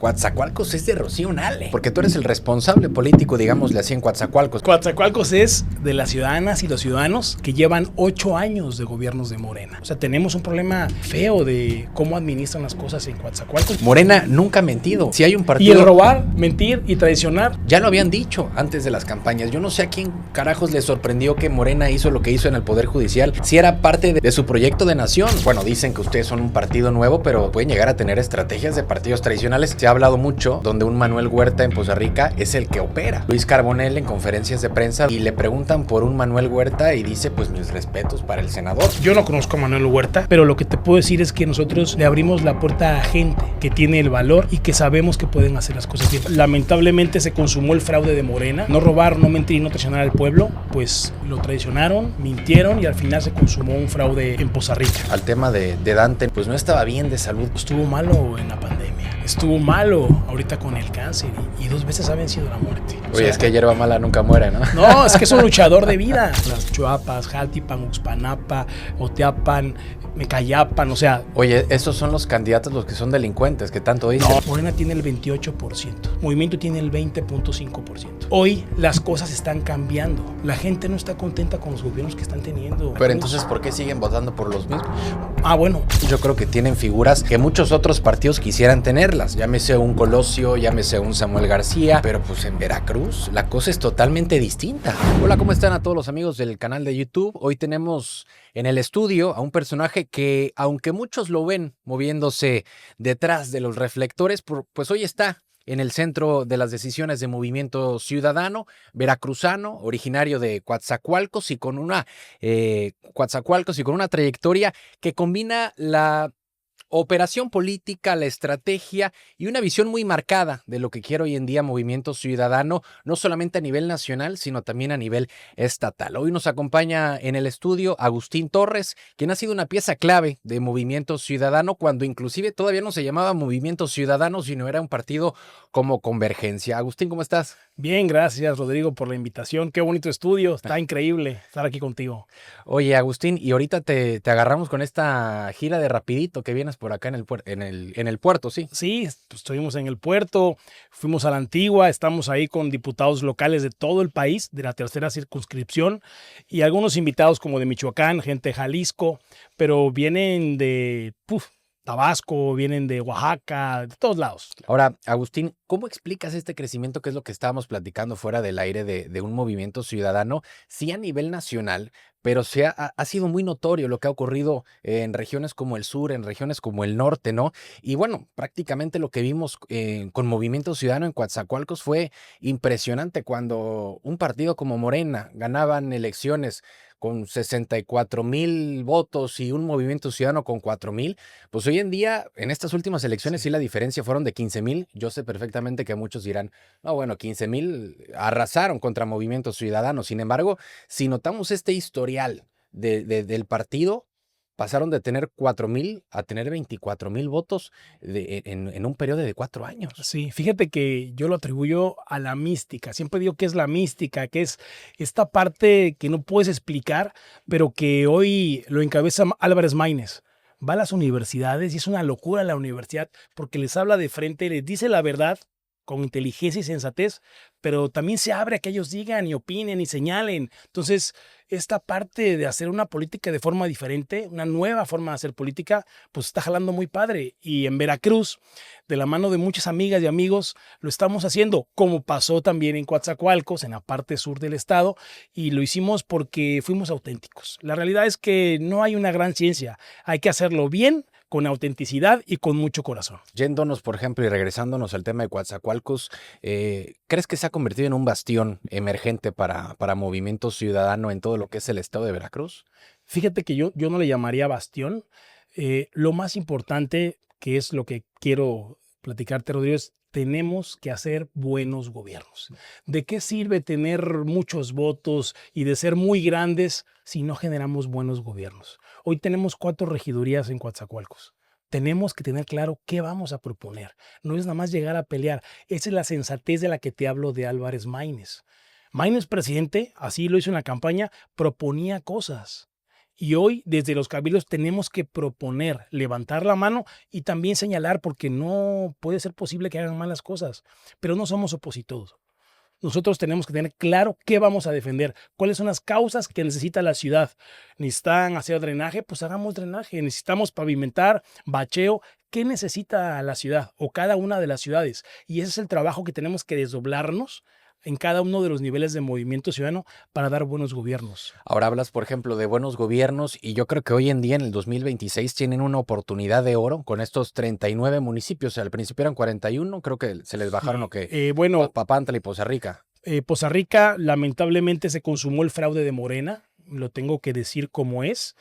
Coatzacoalcos es de Rocío Nale, porque tú eres el responsable político, digámosle así, en Coatzacoalcos. Coatzacoalcos es de las ciudadanas y los ciudadanos que llevan 8 años de gobiernos de Morena. O sea, tenemos un problema feo de cómo administran las cosas en Coatzacoalcos. Morena nunca ha mentido. Si hay un Y partido... el robar, mentir y traicionar. Ya lo habían dicho antes de las campañas. Yo no sé a quién carajos le sorprendió que Morena hizo lo que hizo en el Poder Judicial. Si era parte de su proyecto de nación. Bueno, dicen que ustedes son un partido nuevo, pero pueden llegar a tener estrategias de partidos tradicionales. Se ha hablado mucho donde un Manuel Huerta en Poza Rica es el que opera. Luis Carbonell en conferencias de prensa y le preguntan por un Manuel Huerta y dice, pues mis respetos para el senador. Yo no conozco a Manuel Huerta, pero lo que te puedo decir es que nosotros le abrimos la puerta a gente que tiene el valor y que sabemos que pueden hacer las cosas bien. Lamentablemente se consumó el fraude de Morena. No robar, no mentir y no traicionar al pueblo, pues lo traicionaron, mintieron y al final se consumó un fraude en Poza Rica. Al tema de Dante, pues no estaba bien de salud. Estuvo malo en la pandemia, estuvo malo ahorita con el cáncer y 2 veces ha vencido la muerte. Oye, es que hierba mala nunca muere, ¿no? No, es que es un luchador de vida. Las Chuapas, Jaltipan, Uxpanapa, Oteapan, Mecayapan, o sea... Oye, esos son los candidatos los que son delincuentes, que tanto dicen. No, Morena tiene el 28%, Movimiento tiene el 20.5%. Hoy las cosas están cambiando. La gente no está contenta con los gobiernos que están teniendo. Pero entonces, ¿por qué siguen votando por los mismos? Bueno. Yo creo que tienen figuras que muchos otros partidos quisieran tenerlas. Llámese un Colosio, llámese un Samuel García, pero pues en Veracruz la cosa es totalmente distinta. Hola, ¿cómo están a todos los amigos del canal de YouTube? Hoy tenemos en el estudio a un personaje que, aunque muchos lo ven moviéndose detrás de los reflectores, pues hoy está en el centro de las decisiones de Movimiento Ciudadano, veracruzano, originario de Coatzacoalcos y con una trayectoria que combina la operación política, la estrategia y una visión muy marcada de lo que quiere hoy en día Movimiento Ciudadano, no solamente a nivel nacional, sino también a nivel estatal. Hoy nos acompaña en el estudio Agustín Torres, quien ha sido una pieza clave de Movimiento Ciudadano, cuando inclusive todavía no se llamaba Movimiento Ciudadano, sino era un partido como Convergencia. Agustín, ¿cómo estás? Bien, gracias, Rodrigo, por la invitación. Qué bonito estudio, está increíble estar aquí contigo. Oye, Agustín, y ahorita te agarramos con esta gira de rapidito que vienes por acá en el puerto, ¿sí? Sí, estuvimos en el puerto, fuimos a la Antigua, estamos ahí con diputados locales de todo el país, de la tercera circunscripción, y algunos invitados como de Michoacán, gente de Jalisco, pero vienen de Tabasco, vienen de Oaxaca, de todos lados. Ahora, Agustín, ¿cómo explicas este crecimiento que es lo que estábamos platicando fuera del aire de un movimiento ciudadano? Sí, a nivel nacional, pero ha sido muy notorio lo que ha ocurrido en regiones como el sur, en regiones como el norte, ¿no? Y bueno, prácticamente lo que vimos con Movimiento Ciudadano en Coatzacoalcos fue impresionante cuando un partido como Morena ganaban elecciones con 64,000 votos y un Movimiento Ciudadano con 4,000, pues hoy en día, en estas últimas elecciones, sí la diferencia fueron de 15,000. Yo sé perfectamente que muchos dirán, no, bueno, 15,000 arrasaron contra Movimiento Ciudadano. Sin embargo, si notamos este historial del partido, pasaron de tener 4,000 a tener 24,000 votos en un periodo de 4 años. Sí, fíjate que yo lo atribuyo a la mística. Siempre digo que es la mística, que es esta parte que no puedes explicar, pero que hoy lo encabeza Álvarez Maínez. Va a las universidades y es una locura la universidad porque les habla de frente, les dice la verdad con inteligencia y sensatez, pero también se abre a que ellos digan y opinen y señalen. Entonces, esta parte de hacer una política de forma diferente, una nueva forma de hacer política, pues está jalando muy padre. Y en Veracruz, de la mano de muchas amigas y amigos, lo estamos haciendo, como pasó también en Coatzacoalcos, en la parte sur del estado, y lo hicimos porque fuimos auténticos. La realidad es que no hay una gran ciencia, hay que hacerlo bien, con autenticidad y con mucho corazón. Yéndonos, por ejemplo, y regresándonos al tema de Coatzacoalcos, ¿crees que se ha convertido en un bastión emergente para Movimiento Ciudadano en todo lo que es el estado de Veracruz? Fíjate que yo no le llamaría bastión. Lo más importante, que es lo que quiero platicarte, Rodrigo, es tenemos que hacer buenos gobiernos. ¿De qué sirve tener muchos votos y de ser muy grandes si no generamos buenos gobiernos? Hoy tenemos 4 regidurías en Coatzacoalcos. Tenemos que tener claro qué vamos a proponer. No es nada más llegar a pelear. Esa es la sensatez de la que te hablo de Álvarez Maínez. Maínez, presidente, así lo hizo en la campaña, proponía cosas. Y hoy, desde los cabildos, tenemos que proponer, levantar la mano y también señalar, porque no puede ser posible que hagan malas cosas, pero no somos opositores. Nosotros tenemos que tener claro qué vamos a defender, cuáles son las causas que necesita la ciudad. ¿Necesitan hacer drenaje? Pues hagamos drenaje. ¿Necesitamos pavimentar, bacheo? ¿Qué necesita la ciudad o cada una de las ciudades? Y ese es el trabajo que tenemos que desdoblarnos en cada uno de los niveles de movimiento ciudadano para dar buenos gobiernos. Ahora hablas, por ejemplo, de buenos gobiernos y yo creo que hoy en día, en el 2026, tienen una oportunidad de oro con estos 39 municipios. Al principio eran 41, creo que se les bajaron Sí, o que bueno, Papantla y Poza Rica. Poza Rica, lamentablemente se consumó el fraude de Morena, lo tengo que decir como es.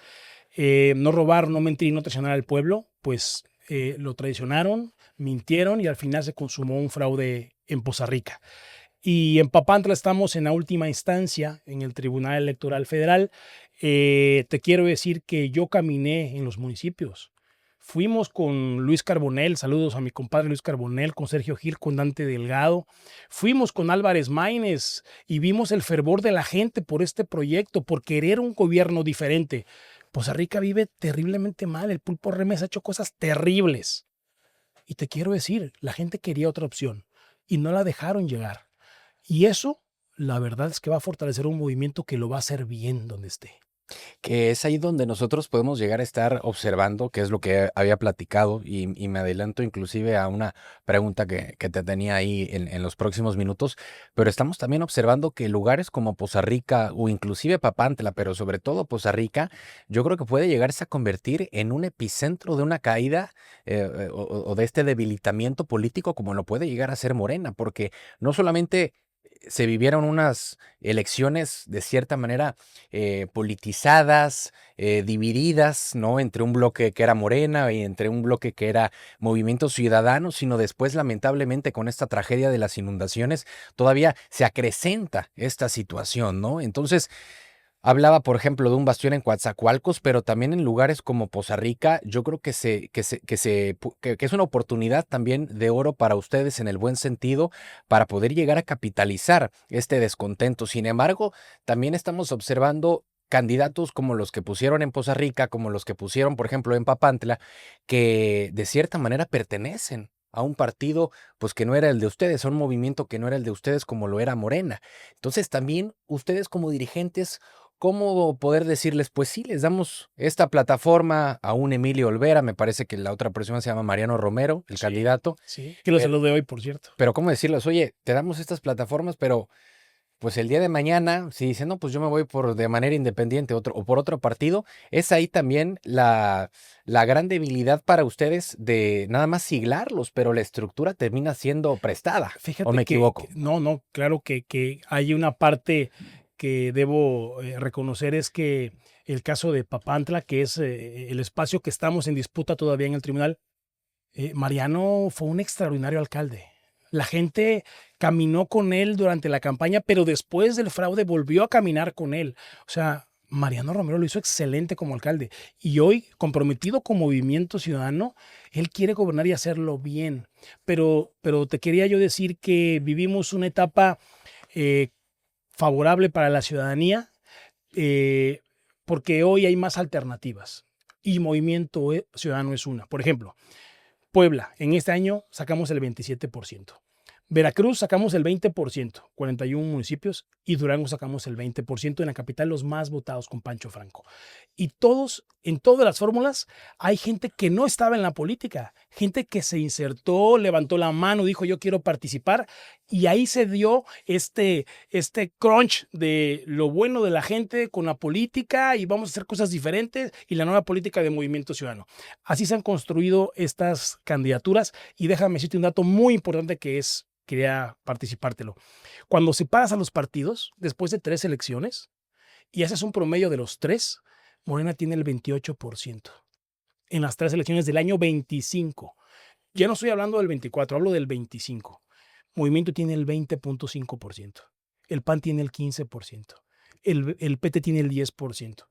No robar, no mentir y no traicionar al pueblo, pues lo traicionaron, mintieron y al final se consumó un fraude en Poza Rica. Y en Papantla estamos en la última instancia en el Tribunal Electoral Federal. Te quiero decir que yo caminé en los municipios. Fuimos con Luis Carbonell, saludos a mi compadre Luis Carbonell, con Sergio Gil, con Dante Delgado. Fuimos con Álvarez Maínez y vimos el fervor de la gente por este proyecto, por querer un gobierno diferente. Poza Rica vive terriblemente mal, el Pulpo Remes ha hecho cosas terribles. Y te quiero decir, la gente quería otra opción y no la dejaron llegar. Y eso, la verdad es que va a fortalecer un movimiento que lo va a hacer bien donde esté. Que es ahí donde nosotros podemos llegar a estar observando, que es lo que había platicado, y me adelanto inclusive a una pregunta que te tenía ahí en los próximos minutos, pero estamos también observando que lugares como Poza Rica o inclusive Papantla, pero sobre todo Poza Rica, yo creo que puede llegarse a convertir en un epicentro de una caída o de este debilitamiento político como lo puede llegar a ser Morena, porque no solamente se vivieron unas elecciones de cierta manera politizadas, divididas, ¿no? Entre un bloque que era Morena y entre un bloque que era Movimiento Ciudadano, sino después, lamentablemente, con esta tragedia de las inundaciones, todavía se acrecenta esta situación, ¿no? Entonces, hablaba, por ejemplo, de un bastión en Coatzacoalcos, pero también en lugares como Poza Rica, yo creo que es una oportunidad también de oro para ustedes en el buen sentido, para poder llegar a capitalizar este descontento. Sin embargo, también estamos observando candidatos como los que pusieron en Poza Rica, como los que pusieron, por ejemplo, en Papantla, que de cierta manera pertenecen a un partido, pues que no era el de ustedes, a un movimiento que no era el de ustedes como lo era Morena. Entonces también ustedes como dirigentes, ¿cómo poder decirles? Pues sí, les damos esta plataforma a un Emilio Olvera, me parece que la otra persona se llama Mariano Romero, el Sí, candidato, sí. Que lo pero, saludé hoy, por cierto. pero ¿cómo decirles? Oye, te damos estas plataformas, pero pues el día de mañana, si dicen, no, pues yo me voy por de manera independiente o por otro partido, es ahí también la gran debilidad para ustedes de nada más siglarlos, pero la estructura termina siendo prestada, ¿o Fíjate me que equivoco? no, no, claro que hay una parte que debo reconocer, es que el caso de Papantla, que es el espacio que estamos en disputa todavía en el tribunal, Mariano fue un extraordinario alcalde. La gente caminó con él durante la campaña, pero después del fraude volvió a caminar con él. O sea, Mariano Romero lo hizo excelente como alcalde. Y hoy, comprometido con Movimiento Ciudadano, él quiere gobernar y hacerlo bien. Pero te quería yo decir que vivimos una etapa eh, favorable para la ciudadanía, eh, porque hoy hay más alternativas. Y Movimiento Ciudadano es una. Por ejemplo, Puebla, en este año sacamos el 27%. Veracruz sacamos el 20%, 41 municipios, y Durango sacamos el 20%, en la capital los más votados con Pancho Franco. Y todos, en todas las fórmulas, hay gente que no estaba en la política, gente que se insertó, levantó la mano, dijo yo quiero participar, y ahí se dio este crunch de lo bueno de la gente con la política y vamos a hacer cosas diferentes y la nueva política de Movimiento Ciudadano. Así se han construido estas candidaturas y déjame decirte un dato muy importante que quería participártelo. Cuando separas a los partidos, después de 3 elecciones, y haces un promedio de los 3, Morena tiene el 28% en las 3 elecciones del año 25. Ya no estoy hablando del 24, hablo del 25. Movimiento tiene el 20.5%. El PAN tiene el 15%. El PT tiene el 10%.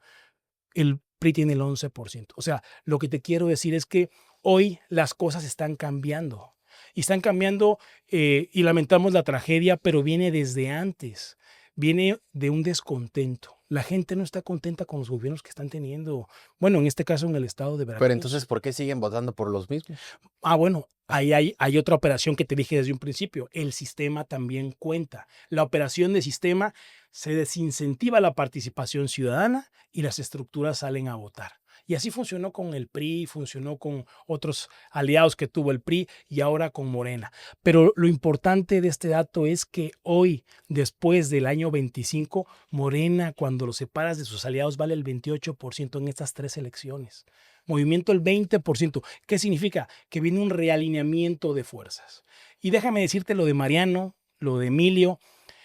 El PRI tiene el 11%. O sea, lo que te quiero decir es que hoy las cosas están cambiando. Y están cambiando y lamentamos la tragedia, pero viene desde antes. Viene de un descontento. La gente no está contenta con los gobiernos que están teniendo. Bueno, en este caso en el estado de Pero Veracruz. entonces, ¿por qué siguen votando por los mismos? Bueno, ahí hay otra operación que te dije desde un principio. El sistema también cuenta. La operación de sistema se desincentiva la participación ciudadana y las estructuras salen a votar. Y así funcionó con el PRI, funcionó con otros aliados que tuvo el PRI y ahora con Morena. Pero lo importante de este dato es que hoy, después del año 25, Morena, cuando lo separas de sus aliados, vale el 28% en estas 3 elecciones. Movimiento el 20%. ¿Qué significa? Que viene un realineamiento de fuerzas. Y déjame decirte lo de Mariano, lo de Emilio.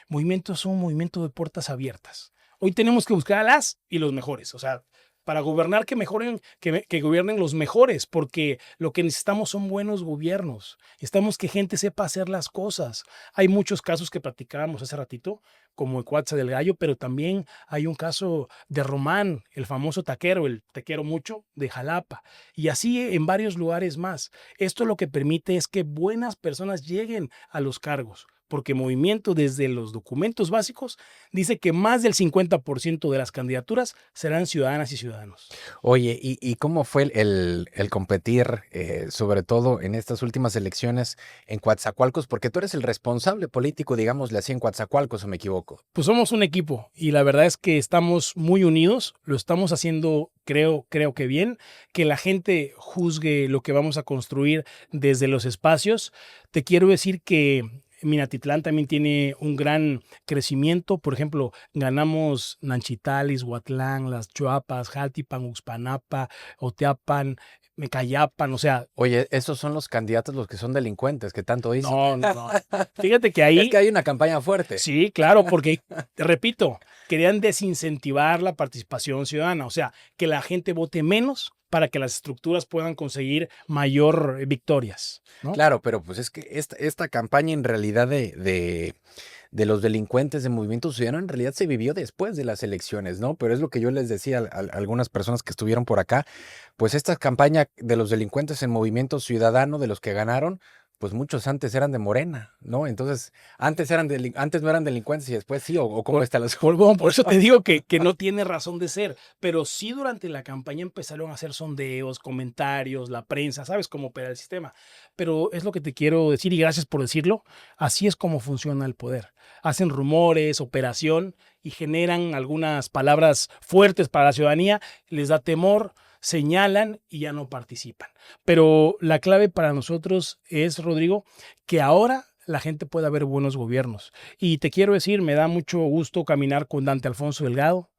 Movimientos son un movimiento de puertas abiertas. Hoy tenemos que buscar a las y los mejores. O sea, para gobernar que mejoren, que gobiernen los mejores, porque lo que necesitamos son buenos gobiernos. Necesitamos que gente sepa hacer las cosas. Hay muchos casos que platicábamos hace ratito, como el Cuatza del Gallo, pero también hay un caso de Román, el famoso taquero, el te quiero mucho, de Jalapa, y así en varios lugares más. Esto lo que permite es que buenas personas lleguen a los cargos, porque Movimiento, desde los documentos básicos, dice que más del 50% de las candidaturas serán ciudadanas y ciudadanos. Oye, ¿y cómo fue el competir, sobre todo en estas últimas elecciones en Coatzacoalcos? Porque tú eres el responsable político, digámosle así, en Coatzacoalcos, ¿o me equivoco? Pues somos un equipo y la verdad es que estamos muy unidos, lo estamos haciendo, creo que bien, que la gente juzgue lo que vamos a construir desde los espacios. Te quiero decir que Minatitlán también tiene un gran crecimiento. Por ejemplo, ganamos Nanchitalis, Huatlán, Las Chuapas, Jaltipan, Uxpanapa, Oteapan, Mecayapan, o sea, Oye, esos son los candidatos los que son delincuentes, que tanto dicen. no. Fíjate que Es que ahí hay una campaña fuerte. sí, claro, porque, te repito, querían desincentivar la participación ciudadana, o sea, que la gente vote menos para que las estructuras puedan conseguir mayor victorias, ¿no? Claro, pero pues es que esta campaña en realidad de los delincuentes de Movimiento Ciudadano en realidad se vivió después de las elecciones, ¿no? Pero es lo que yo les decía a algunas personas que estuvieron por acá, pues esta campaña de los delincuentes en Movimiento Ciudadano, de los que ganaron, pues muchos antes eran de Morena, ¿no? Entonces, antes no eran delincuentes y después sí, o cómo Por, está las... bueno, por eso te digo que no tiene razón de ser, pero sí durante la campaña empezaron a hacer sondeos, comentarios, la prensa, sabes cómo opera el sistema. Pero es lo que te quiero decir y gracias por decirlo, así es como funciona el poder. Hacen rumores, operación y generan algunas palabras fuertes para la ciudadanía, les da temor, señalan y ya no participan. Pero la clave para nosotros es, Rodrigo, que ahora la gente pueda ver buenos gobiernos. Y te quiero decir, me da mucho gusto caminar con Dante Alfonso Delgado,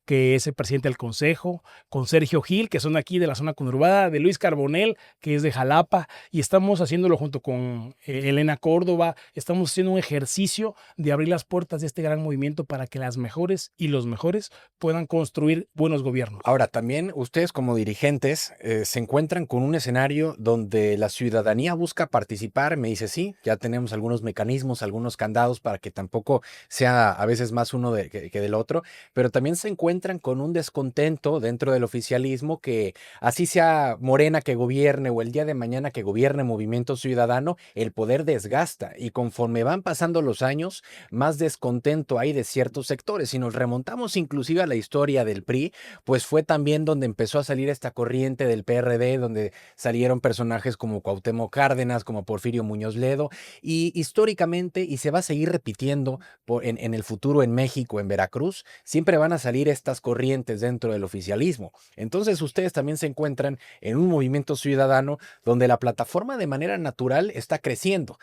que es el presidente del consejo, con Sergio Gil, que son aquí de la zona conurbada, de Luis Carbonell, que es de Jalapa, y estamos haciéndolo junto con Elena Córdoba, estamos haciendo un ejercicio de abrir las puertas de este gran movimiento para que las mejores y los mejores puedan construir buenos gobiernos. Ahora, también ustedes como dirigentes se encuentran con un escenario donde la ciudadanía busca participar. Me dice, sí, ya tenemos algunos mecanismos, algunos candados para que tampoco sea a veces más uno que del otro, pero también se encuentran con un descontento dentro del oficialismo que así sea Morena que gobierne o el día de mañana que gobierne Movimiento Ciudadano, el poder desgasta y conforme van pasando los años, más descontento hay de ciertos sectores. Si nos remontamos inclusive a la historia del PRI, pues fue también donde empezó a salir esta corriente del PRD, donde salieron personajes como Cuauhtémoc Cárdenas, como Porfirio Muñoz Ledo, y históricamente, y se va a seguir repitiendo en el futuro en México, en Veracruz, siempre van a salir estas corrientes dentro del oficialismo. Entonces ustedes también se encuentran en un movimiento ciudadano donde la plataforma de manera natural está creciendo.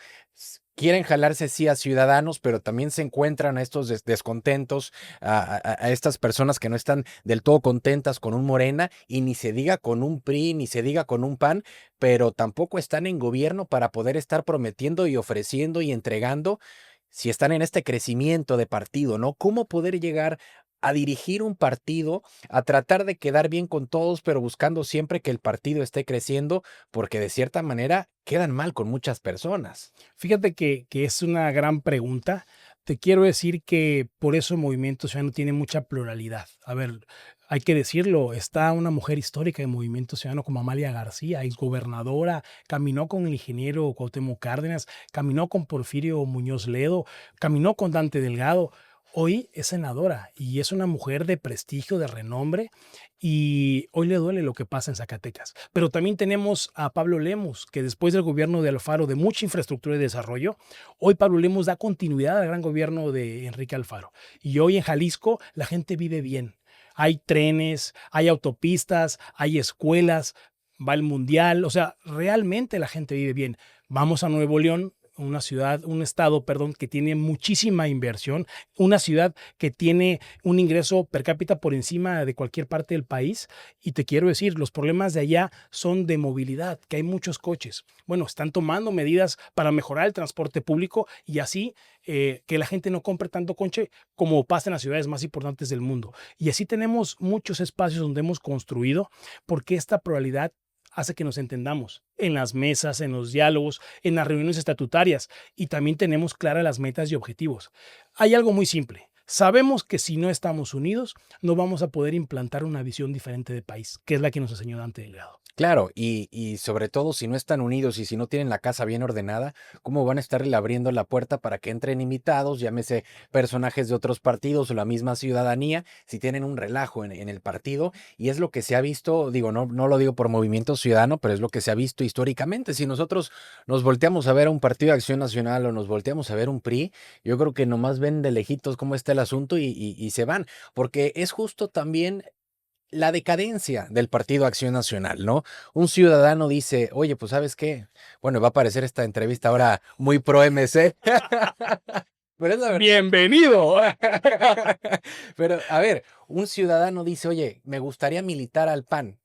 Quieren jalarse sí a ciudadanos, pero también se encuentran a estos descontentos, a estas personas que no están del todo contentas con un Morena y ni se diga con un PRI, ni se diga con un PAN, pero tampoco están en gobierno para poder estar prometiendo y ofreciendo y entregando si están en este crecimiento de partido, ¿no? ¿Cómo poder llegar a dirigir un partido, a tratar de quedar bien con todos, pero buscando siempre que el partido esté creciendo, porque de cierta manera quedan mal con muchas personas? Fíjate que es una gran pregunta. Te quiero decir que por eso el Movimiento Ciudadano tiene mucha pluralidad. A ver, hay que decirlo, está una mujer histórica del Movimiento Ciudadano como Amalia García, exgobernadora, caminó con el ingeniero Cuauhtémoc Cárdenas, caminó con Porfirio Muñoz Ledo, caminó con Dante Delgado. Hoy es senadora y es una mujer de prestigio, de renombre, y hoy le duele lo que pasa en Zacatecas. Pero también tenemos a Pablo Lemus, que después del gobierno de Alfaro, de mucha infraestructura y desarrollo, hoy Pablo Lemus da continuidad al gran gobierno de Enrique Alfaro. Y hoy en Jalisco la gente vive bien. Hay trenes, hay autopistas, hay escuelas, va el mundial, o sea, realmente la gente vive bien. Vamos a Nuevo León, una ciudad, un estado, perdón, que tiene muchísima inversión, una ciudad que tiene un ingreso per cápita por encima de cualquier parte del país. Y te quiero decir, los problemas de allá son de movilidad, que hay muchos coches. Bueno, están tomando medidas para mejorar el transporte público y así que la gente no compre tanto coche como pasa en las ciudades más importantes del mundo. Y así tenemos muchos espacios donde hemos construido, porque esta pluralidad hace que nos entendamos en las mesas, en los diálogos, en las reuniones estatutarias, y también tenemos claras las metas y objetivos. Hay algo muy simple. Sabemos que si no estamos unidos, no vamos a poder implantar una visión diferente de país, que es la que nos enseñó Dante Delgado. Claro, y sobre todo si no están unidos y si no tienen la casa bien ordenada, ¿cómo van a estarle abriendo la puerta para que entren invitados, llámese personajes de otros partidos o la misma ciudadanía, si tienen un relajo en el partido? Y es lo que se ha visto, digo, no lo digo por Movimiento Ciudadano, pero es lo que se ha visto históricamente. Si nosotros nos volteamos a ver a un Partido de Acción Nacional o nos volteamos a ver un PRI, yo creo que nomás ven de lejitos cómo está el asunto y se van, porque es justo también la decadencia del Partido Acción Nacional, ¿no? Un ciudadano dice, oye, pues ¿sabes qué? Bueno, va a aparecer esta entrevista ahora muy pro MC, pero es la verdad. Bienvenido. Pero, a ver, un ciudadano dice, oye, me gustaría militar al PAN.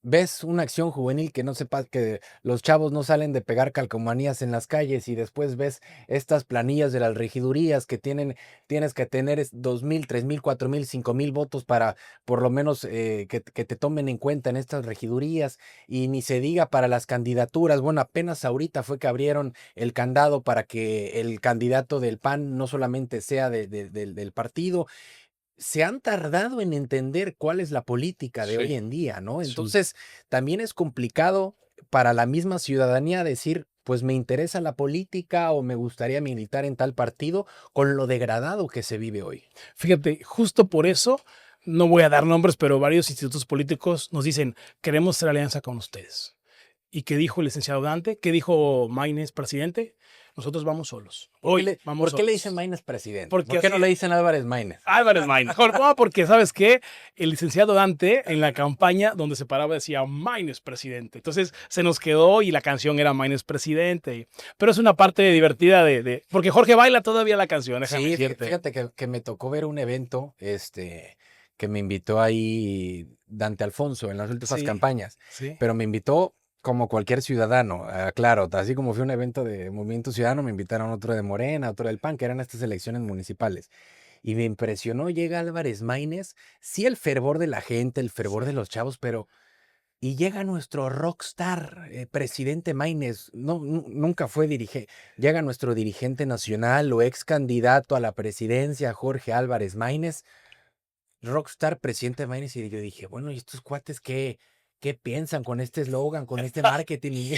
Ves una acción juvenil que no sepa que los chavos no salen de pegar calcomanías en las calles y después ves estas planillas de las regidurías que tienes que tener 2,000, 3,000, 4,000, 5,000 votos para por lo menos que te tomen en cuenta en estas regidurías y ni se diga para las candidaturas. Bueno, apenas ahorita fue que abrieron el candado para que el candidato del PAN no solamente sea del partido. Se han tardado en entender cuál es la política de hoy Sí, en día, ¿no? sí. Entonces, también es complicado para la misma ciudadanía decir, pues me interesa la política o me gustaría militar en tal partido con lo degradado que se vive hoy. Fíjate, justo por eso, no voy a dar nombres, pero varios institutos políticos nos dicen, queremos hacer alianza con ustedes. ¿Y qué dijo el licenciado Dante? ¿Qué dijo Maínez, presidente? Nosotros vamos solos. Hoy vamos ¿Por qué le dicen solos. Maínez presidente? Porque ¿Por qué así no le dicen Álvarez Maínez? Álvarez Maínez. No, porque ¿sabes qué? El licenciado Dante en la campaña donde se paraba decía Maínez presidente. Entonces se nos quedó y la canción era Maínez presidente. Pero es una parte divertida porque Jorge baila todavía la canción, déjame Sí, decirte. fíjate que me tocó ver un evento, que me invitó ahí Dante Alfonso en las últimas Sí, campañas, sí. pero me invitó como cualquier ciudadano, claro, así como fue un evento de Movimiento Ciudadano, me invitaron otro de Morena, otro del PAN, que eran estas elecciones municipales. Y me impresionó, llega Álvarez Maínez, sí el fervor de la gente, el fervor de los chavos, pero y llega nuestro rockstar, presidente Maínez, no, nunca fue dirigente, llega nuestro dirigente nacional o ex candidato a la presidencia, Jorge Álvarez Maínez, rockstar, presidente Maínez, y yo dije, bueno, ¿y estos cuates qué piensan con este eslogan, con este marketing?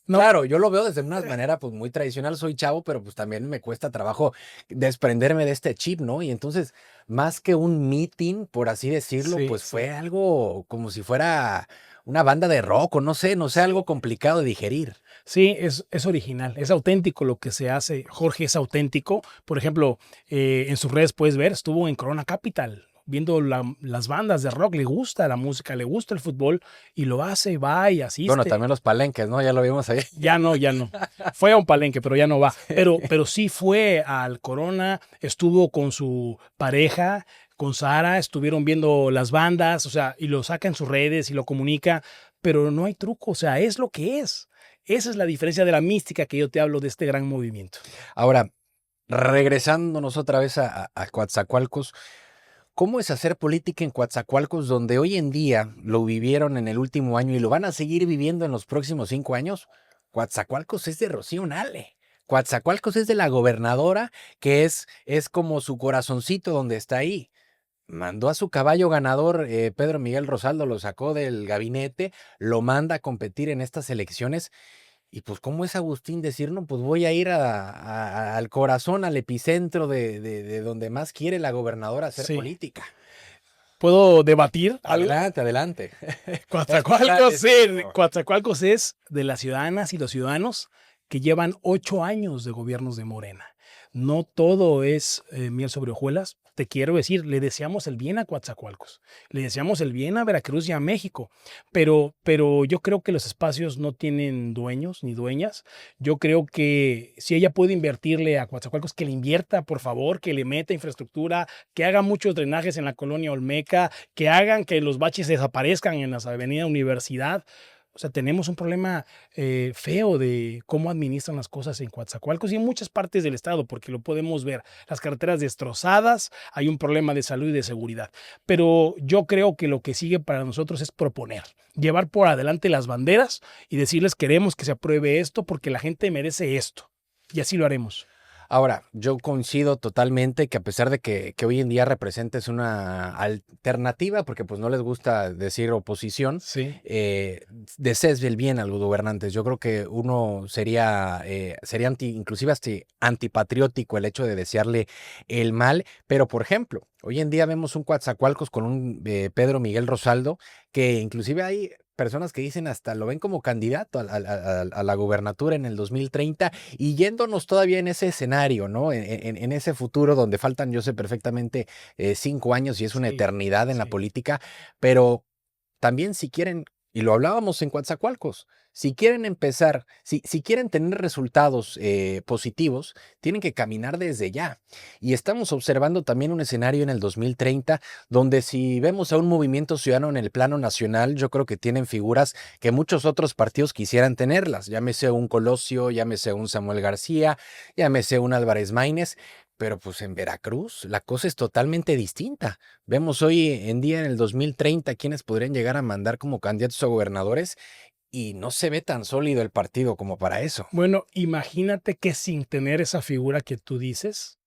No, Claro, yo lo veo desde una manera pues muy tradicional, soy chavo, pero pues también me cuesta trabajo desprenderme de este chip, ¿no? Y entonces, más que un meeting, por así decirlo, sí, pues sí. fue algo como si fuera una banda de rock o no sé, algo complicado de digerir. Sí, es original, es auténtico lo que se hace. Jorge es auténtico. Por ejemplo, en sus redes puedes ver, estuvo en Corona Capital viendo las bandas de rock, le gusta la música, le gusta el fútbol y lo hace, va y Bueno, asiste. también los palenques, ¿no? Ya lo vimos ahí. Ya no, ya no. Fue a un palenque, pero ya no va. Pero sí fue al Corona, estuvo con su pareja, con Sara, estuvieron viendo las bandas, o sea, y lo saca en sus redes y lo comunica, pero no hay truco, o sea, es lo que es. Esa es la diferencia de la mística que yo te hablo de este gran movimiento. Ahora, regresándonos otra vez a Coatzacoalcos, ¿cómo es hacer política en Coatzacoalcos, donde hoy en día lo vivieron en el último año y lo van a seguir viviendo en los próximos 5 años? Coatzacoalcos es de Rocío Nale. Coatzacoalcos es de la gobernadora, que es como su corazoncito donde está ahí. Mandó a su caballo ganador, Pedro Miguel Rosaldo, lo sacó del gabinete, lo manda a competir en estas elecciones Y pues, ¿cómo es Agustín decir, no, pues voy a ir al corazón, al epicentro de donde más quiere la gobernadora hacer Sí. política? ¿Puedo debatir algo? Adelante, adelante. Coatzacoalcos, sí. Eso. Coatzacoalcos es de las ciudadanas y los ciudadanos que llevan 8 años de gobiernos de Morena. No todo es miel sobre hojuelas. Te quiero decir, le deseamos el bien a Coatzacoalcos, le deseamos el bien a Veracruz y a México, pero yo creo que los espacios no tienen dueños ni dueñas. Yo creo que si ella puede invertirle a Coatzacoalcos, que le invierta, por favor, que le meta infraestructura, que haga muchos drenajes en la colonia Olmeca, que hagan que los baches desaparezcan en las avenidas Universidad. O sea, tenemos un problema feo de cómo administran las cosas en Coatzacoalcos y en muchas partes del estado, porque lo podemos ver. Las carreteras destrozadas, hay un problema de salud y de seguridad. Pero yo creo que lo que sigue para nosotros es proponer, llevar por adelante las banderas y decirles queremos que se apruebe esto porque la gente merece esto. Y así lo haremos. Ahora, yo coincido totalmente que a pesar de que hoy en día representes una alternativa, porque pues no les gusta decir oposición, Sí. desees el bien a los gobernantes. Yo creo que uno sería inclusive hasta antipatriótico el hecho de desearle el mal. Pero, por ejemplo, hoy en día vemos un Coatzacoalcos con un Pedro Miguel Rosaldo, que inclusive hay personas que dicen hasta lo ven como candidato a la gubernatura en el 2030 y yéndonos todavía en ese escenario, ¿no? En ese futuro donde faltan, yo sé perfectamente, 5 años y es una Sí, eternidad en la sí. política, pero también si quieren, y lo hablábamos en Coatzacoalcos, si quieren empezar, si quieren tener resultados positivos, tienen que caminar desde ya. Y estamos observando también un escenario en el 2030, donde si vemos a un movimiento ciudadano en el plano nacional, yo creo que tienen figuras que muchos otros partidos quisieran tenerlas. Llámese un Colosio, llámese un Samuel García, llámese un Álvarez Maínez, pero pues en Veracruz la cosa es totalmente distinta. Vemos hoy en día en el 2030 quienes podrían llegar a mandar como candidatos a gobernadores y no se ve tan sólido el partido como para eso. Bueno, imagínate que sin tener esa figura que tú dices,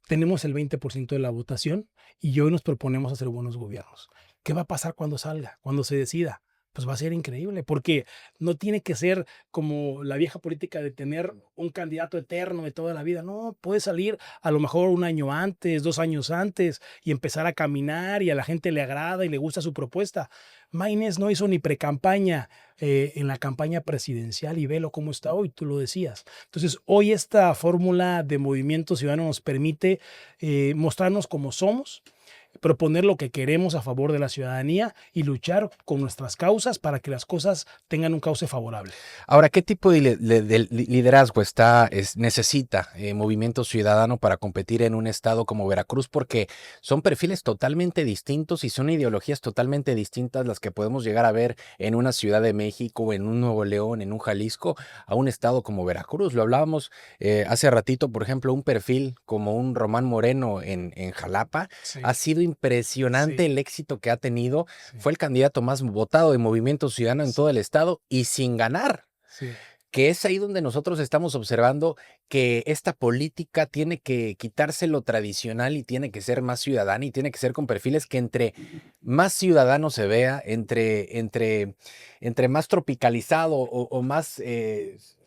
tenemos el 20% de la votación y hoy nos proponemos hacer buenos gobiernos. ¿Qué va a pasar cuando salga, cuando se decida? Pues va a ser increíble, porque no tiene que ser como la vieja política de tener un candidato eterno de toda la vida. No, puede salir a lo mejor un año antes, 2 años antes y empezar a caminar y a la gente le agrada y le gusta su propuesta. Maínez no hizo ni precampaña en la campaña presidencial y velo cómo está hoy, tú lo decías. Entonces, hoy esta fórmula de Movimiento Ciudadano nos permite mostrarnos como somos, proponer lo que queremos a favor de la ciudadanía y luchar con nuestras causas para que las cosas tengan un cauce favorable. Ahora, ¿qué tipo de liderazgo necesita Movimiento Ciudadano para competir en un estado como Veracruz? Porque son perfiles totalmente distintos y son ideologías totalmente distintas las que podemos llegar a ver en una Ciudad de México, en un Nuevo León, en un Jalisco, a un estado como Veracruz. Lo hablábamos hace ratito, por ejemplo, un perfil como un Román Moreno en Jalapa. Sí, Ha sido impresionante sí, el éxito que ha tenido. sí, Fue el candidato más votado de Movimiento Ciudadano en todo el estado y sin ganar, sí. que es ahí donde nosotros estamos observando que esta política tiene que quitarse lo tradicional y tiene que ser más ciudadana y tiene que ser con perfiles que entre más ciudadano se vea, entre más tropicalizado o más,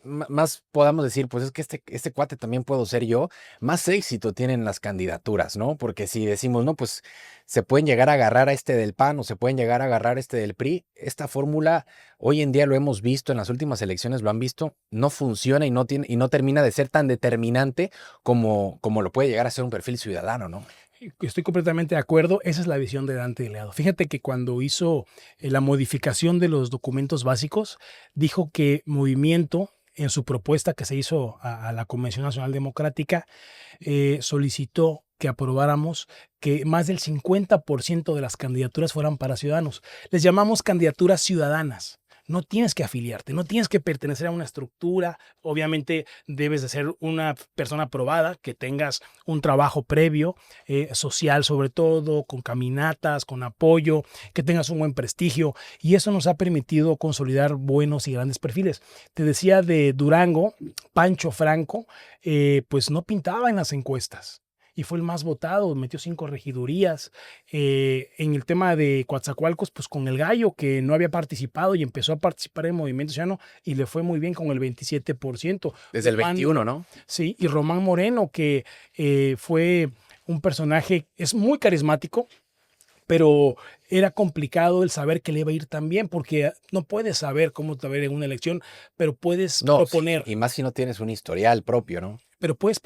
más podamos decir, pues es que este cuate también puedo ser yo, más éxito tienen las candidaturas, ¿no? Porque si decimos, no, pues se pueden llegar a agarrar a este del PAN o se pueden llegar a agarrar a este del PRI, esta fórmula hoy en día lo hemos visto, en las últimas elecciones lo han visto, no funciona y no termina de ser tan determinante como lo puede llegar a ser un perfil ciudadano, ¿no? Estoy completamente de acuerdo. Esa es la visión de Dante Delgado. Fíjate que cuando hizo la modificación de los documentos básicos, dijo que Movimiento, en su propuesta que se hizo a la Convención Nacional Democrática, solicitó que aprobáramos que más del 50% de las candidaturas fueran para ciudadanos. Les llamamos candidaturas ciudadanas. No tienes que afiliarte, no tienes que pertenecer a una estructura. Obviamente debes de ser una persona aprobada, que tengas un trabajo previo, social sobre todo, con caminatas, con apoyo, que tengas un buen prestigio. Y eso nos ha permitido consolidar buenos y grandes perfiles. Te decía de Durango, Pancho Franco, pues no pintaba en las encuestas. y fue el más votado, metió 5 regidurías. En el tema de Coatzacoalcos, pues con el Gallo, que no había participado y empezó a participar en Movimiento Ciudadano y le fue muy bien con el 27%. Desde el Román, 21, ¿no? sí, y Román Moreno, que fue un personaje, es muy carismático, pero era complicado el saber que le iba a ir tan bien, porque no puedes saber cómo te va a ir en una elección, pero puedes No, sí, proponer, y más si no tienes un historial propio, ¿no? puedes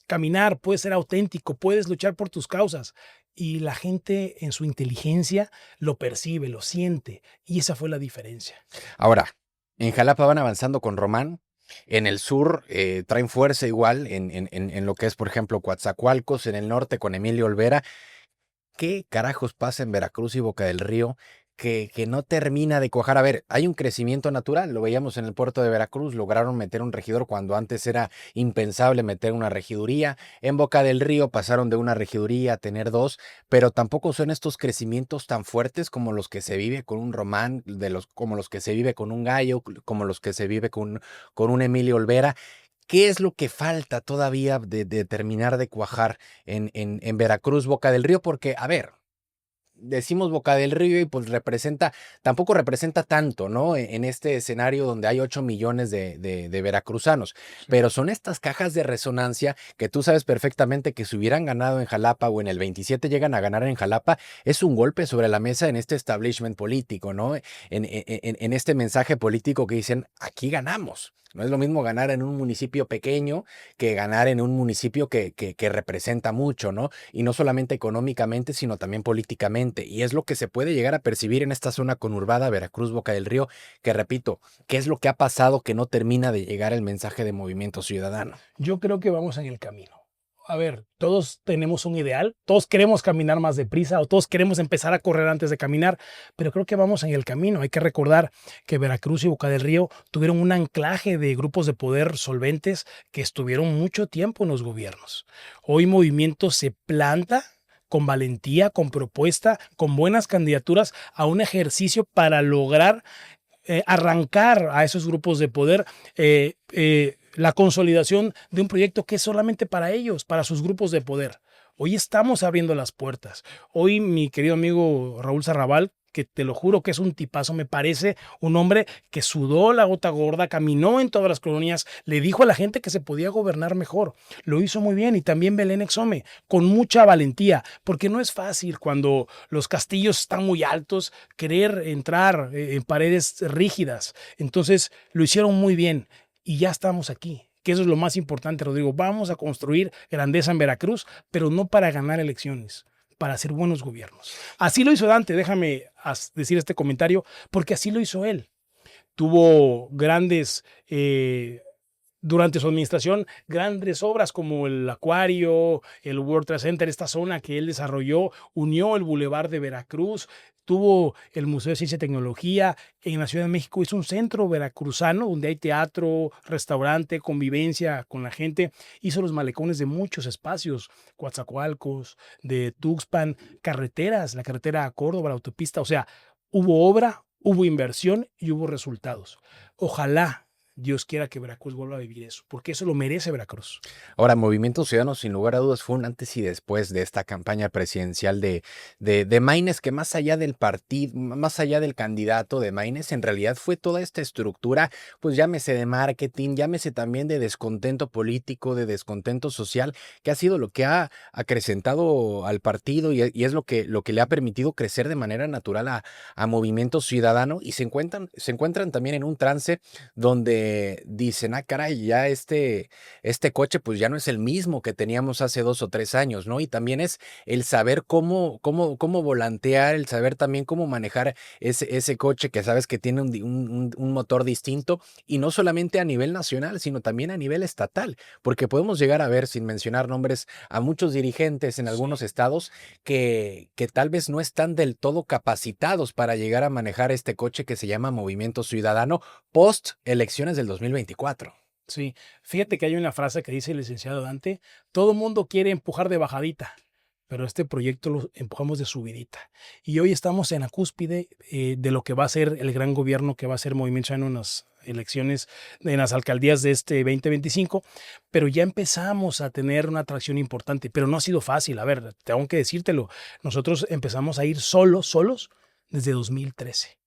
caminar, puedes ser auténtico, puedes luchar por tus causas. Y la gente en su inteligencia lo percibe, lo siente. Y esa fue la diferencia. Ahora, en Jalapa van avanzando con Román. En el sur traen fuerza igual en lo que es, por ejemplo, Coatzacoalcos, en el norte con Emilio Olvera. ¿Qué carajos pasa en Veracruz y Boca del Río que no termina de cuajar? A ver, hay un crecimiento natural, lo veíamos en el puerto de Veracruz, lograron meter un regidor cuando antes era impensable meter una regiduría. En Boca del Río pasaron de una regiduría a tener dos, pero tampoco son estos crecimientos tan fuertes como los que se vive con un Román, como los que se vive con un Gallo, como los que se vive con un Emilio Olvera. ¿Qué es lo que falta todavía de terminar de cuajar en Veracruz, Boca del Río? Porque, a ver, decimos Boca del Río y pues tampoco representa tanto, ¿no? En este escenario donde hay 8 millones de veracruzanos, Sí. pero son estas cajas de resonancia que tú sabes perfectamente que si hubieran ganado en Jalapa o en el 27 llegan a ganar en Jalapa, es un golpe sobre la mesa en este establishment político, ¿no? En este mensaje político que dicen, aquí ganamos. No es lo mismo ganar en un municipio pequeño que ganar en un municipio que representa mucho, ¿no? Y no solamente económicamente, sino también políticamente. Y es lo que se puede llegar a percibir en esta zona conurbada, Veracruz, Boca del Río, que repito, ¿qué es lo que ha pasado que no termina de llegar el mensaje de Movimiento Ciudadano? Yo creo que vamos en el camino. A ver, todos tenemos un ideal, todos queremos caminar más deprisa o todos queremos empezar a correr antes de caminar, pero creo que vamos en el camino. Hay que recordar que Veracruz y Boca del Río tuvieron un anclaje de grupos de poder solventes que estuvieron mucho tiempo en los gobiernos. Hoy Movimiento se planta con valentía, con propuesta, con buenas candidaturas a un ejercicio para lograr arrancar a esos grupos de poder la consolidación de un proyecto que es solamente para ellos, para sus grupos de poder. Hoy estamos abriendo las puertas. Hoy mi querido amigo Raúl Sarrabal, que te lo juro que es un tipazo, me parece un hombre que sudó la gota gorda, caminó en todas las colonias, le dijo a la gente que se podía gobernar mejor. Lo hizo muy bien y también Belén Exome, con mucha valentía, porque no es fácil cuando los castillos están muy altos querer entrar en paredes rígidas. Entonces lo hicieron muy bien y ya estamos aquí. Que eso es lo más importante, Rodrigo. Vamos a construir grandeza en Veracruz, pero no para ganar elecciones, para hacer buenos gobiernos. Así lo hizo Dante, déjame decir este comentario, porque así lo hizo él. Tuvo durante su administración, grandes obras como el Acuario, el World Trade Center, esta zona que él desarrolló, unió el Boulevard de Veracruz, tuvo el Museo de Ciencia y Tecnología. En la Ciudad de México es un centro veracruzano donde hay teatro, restaurante, convivencia con la gente. Hizo los malecones de muchos espacios, Coatzacoalcos, de Tuxpan, carreteras, la carretera a Córdoba, la autopista. O sea, hubo obra, hubo inversión y hubo resultados. Ojalá Dios quiera que Veracruz vuelva a vivir eso, porque eso lo merece Veracruz. Ahora, Movimiento Ciudadano, sin lugar a dudas, fue un antes y después de esta campaña presidencial de Maines, que más allá del partido, más allá del candidato de Maines, en realidad fue toda esta estructura, pues llámese de marketing, llámese también de descontento político, de descontento social, que ha sido lo que ha acrecentado al partido y es lo que le ha permitido crecer de manera natural a Movimiento Ciudadano y se encuentran también en un trance donde dicen, ah, caray, ya este coche pues ya no es el mismo que teníamos hace 2 o 3 años, ¿no? Y también es el saber cómo volantear, el saber también cómo manejar ese coche que sabes que tiene un motor distinto y no solamente a nivel nacional, sino también a nivel estatal, porque podemos llegar a ver, sin mencionar nombres, a muchos dirigentes en algunos Sí. estados que tal vez no están del todo capacitados para llegar a manejar este coche que se llama Movimiento Ciudadano post elecciones del 2024. Sí, fíjate que hay una frase que dice el licenciado Dante, todo mundo quiere empujar de bajadita, pero este proyecto lo empujamos de subidita. Y hoy estamos en la cúspide de lo que va a ser el gran gobierno que va a ser Movimiento Ciudadano elecciones en las alcaldías de este 2025, pero ya empezamos a tener una atracción importante, pero no ha sido fácil. A ver, tengo que decírtelo, nosotros empezamos a ir solos desde 2013.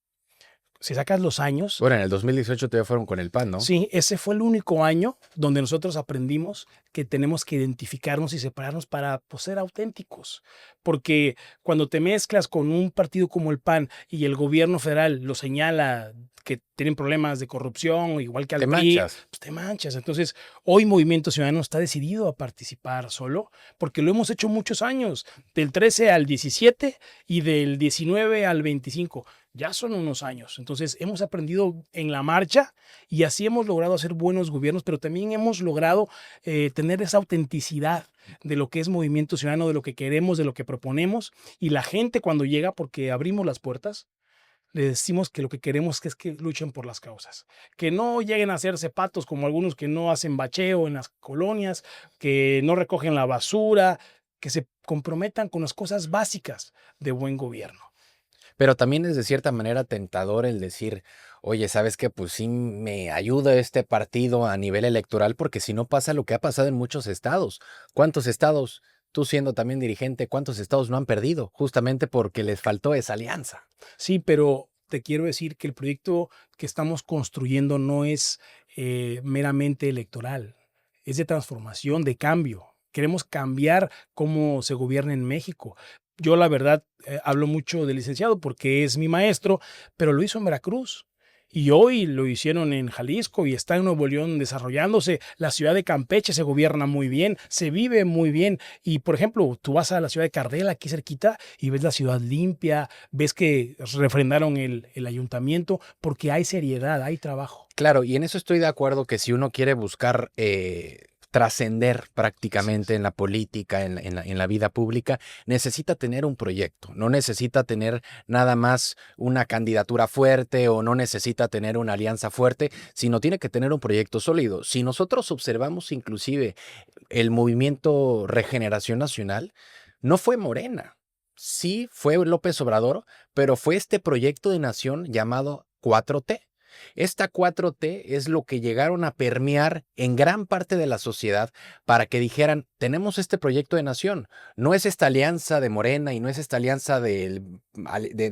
Si sacas los años, Bueno, en el 2018 todavía fueron con el PAN, ¿no? sí, ese fue el único año donde nosotros aprendimos que tenemos que identificarnos y separarnos para pues, ser auténticos. Porque cuando te mezclas con un partido como el PAN y el gobierno federal lo señala que tienen problemas de corrupción, igual que Te al PRI, manchas. pues te manchas. Entonces, hoy Movimiento Ciudadano está decidido a participar solo, porque lo hemos hecho muchos años, del 13 al 17 y del 19 al 25. Ya son unos años. Entonces, hemos aprendido en la marcha y así hemos logrado hacer buenos gobiernos, pero también hemos logrado tener esa autenticidad de lo que es Movimiento Ciudadano, de lo que queremos, de lo que proponemos. Y la gente cuando llega, porque abrimos las puertas, le decimos que lo que queremos es que luchen por las causas, que no lleguen a hacerse patos como algunos que no hacen bacheo en las colonias, que no recogen la basura, que se comprometan con las cosas básicas de buen gobierno. Pero también es de cierta manera tentador el decir, oye, ¿sabes qué? Pues sí me ayuda este partido a nivel electoral, porque si no pasa lo que ha pasado en muchos estados. ¿Cuántos estados, tú siendo también dirigente, cuántos estados no han perdido? Justamente porque les faltó esa alianza. Sí, pero te quiero decir que el proyecto que estamos construyendo no es meramente electoral, es de transformación, de cambio. Queremos cambiar cómo se gobierna en México. Yo, la verdad, hablo mucho del licenciado porque es mi maestro, pero lo hizo en Veracruz. Y hoy lo hicieron en Jalisco y está en Nuevo León desarrollándose. La ciudad de Campeche se gobierna muy bien, se vive muy bien. Y, por ejemplo, tú vas a la ciudad de Cardel, aquí cerquita, y ves la ciudad limpia, ves que refrendaron el ayuntamiento, porque hay seriedad, hay trabajo. Claro, y en eso estoy de acuerdo que si uno quiere buscar trascender Así prácticamente es. en la política, en la vida pública, necesita tener un proyecto, no necesita tener nada más una candidatura fuerte o no necesita tener una alianza fuerte, sino tiene que tener un proyecto sólido. Si nosotros observamos inclusive el movimiento Regeneración Nacional, no fue Morena, sí fue López Obrador, pero fue este proyecto de nación llamado 4T. Esta 4T es lo que llegaron a permear en gran parte de la sociedad para que dijeran, tenemos este proyecto de nación, no es esta alianza de Morena y no es esta alianza de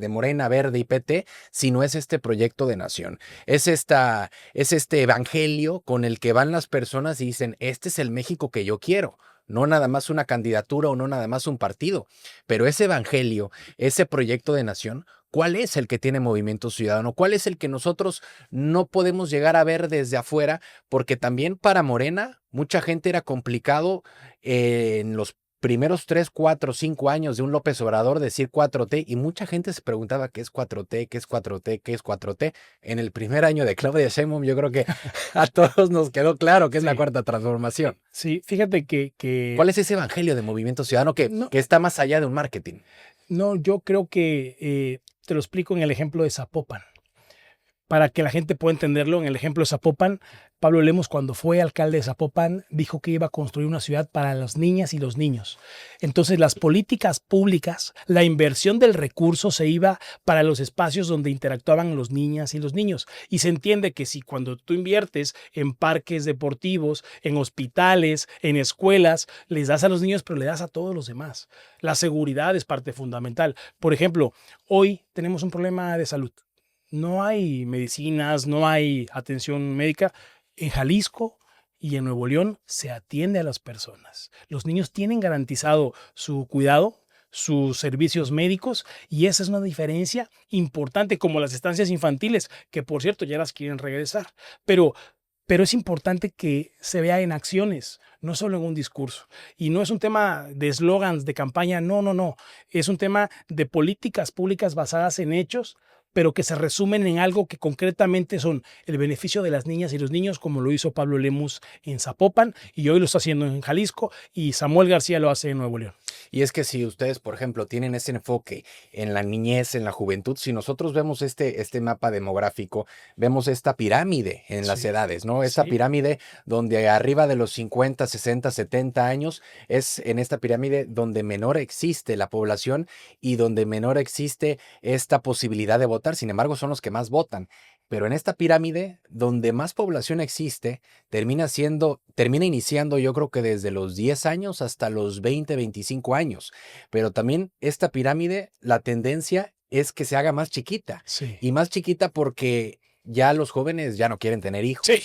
Morena, Verde y PT, sino es este proyecto de nación. Es este evangelio con el que van las personas y dicen, este es el México que yo quiero. No nada más una candidatura o no nada más un partido, pero ese evangelio, ese proyecto de nación, ¿cuál es el que tiene Movimiento Ciudadano? ¿Cuál es el que nosotros no podemos llegar a ver desde afuera? Porque también para Morena, mucha gente era complicado en los primeros 3, 4, 5 años de un López Obrador decir 4T y mucha gente se preguntaba qué es 4T, qué es 4T, qué es 4T. En el primer año de Claudia Sheinbaum yo creo que a todos nos quedó claro que es la Sí, cuarta transformación. sí, fíjate que ¿Cuál es ese evangelio de Movimiento Ciudadano no, que está más allá de un marketing? no, yo creo que te lo explico en el ejemplo de Zapopan. Para que la gente pueda entenderlo, en el ejemplo de Zapopan, Pablo Lemos, cuando fue alcalde de Zapopan, dijo que iba a construir una ciudad para las niñas y los niños. Entonces, las políticas públicas, la inversión del recurso se iba para los espacios donde interactuaban los niñas y los niños. Y se entiende que si cuando tú inviertes en parques deportivos, en hospitales, en escuelas, les das a los niños, pero le das a todos los demás. La seguridad es parte fundamental. Por ejemplo, hoy tenemos un problema de salud. No hay medicinas, no hay atención médica. En Jalisco y en Nuevo León se atiende a las personas. Los niños tienen garantizado su cuidado, sus servicios médicos, y esa es una diferencia importante, como las estancias infantiles, que por cierto ya las quieren regresar. Pero es importante que se vea en acciones, no solo en un discurso. Y no es un tema de eslogans, de campaña, no, no, no. Es un tema de políticas públicas basadas en hechos, pero que se resumen en algo que concretamente son el beneficio de las niñas y los niños, como lo hizo Pablo Lemus en Zapopan, y hoy lo está haciendo en Jalisco, y Samuel García lo hace en Nuevo León. Y es que si ustedes, por ejemplo, tienen ese enfoque en la niñez, en la juventud, si nosotros vemos este mapa demográfico, vemos esta pirámide en las Sí, edades, ¿no? Esa sí, pirámide donde arriba de los 50, 60, 70 años es en esta pirámide donde menor existe la población y donde menor existe esta posibilidad de votar. Sin embargo, son los que más votan. Pero en esta pirámide, donde más población existe, termina iniciando yo creo que desde los 10 años hasta los 20, 25 años. Pero también esta pirámide, la tendencia es que se haga más chiquita. Sí. Y más chiquita porque ya los jóvenes ya no quieren tener hijos. Sí.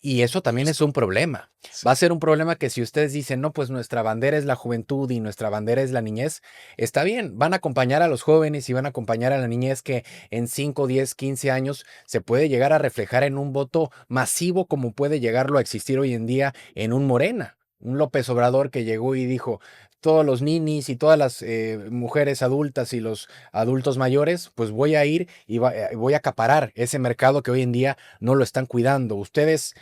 Y eso también es un problema. Va a ser un problema que si ustedes dicen, no, pues nuestra bandera es la juventud y nuestra bandera es la niñez, está bien, van a acompañar a los jóvenes y van a acompañar a la niñez que en 5, 10, 15 años se puede llegar a reflejar en un voto masivo como puede llegarlo a existir hoy en día en un Morena. Un López Obrador que llegó y dijo, todos los ninis y todas las mujeres adultas y los adultos mayores, pues voy a ir y voy a acaparar ese mercado que hoy en día no lo están cuidando. Ustedes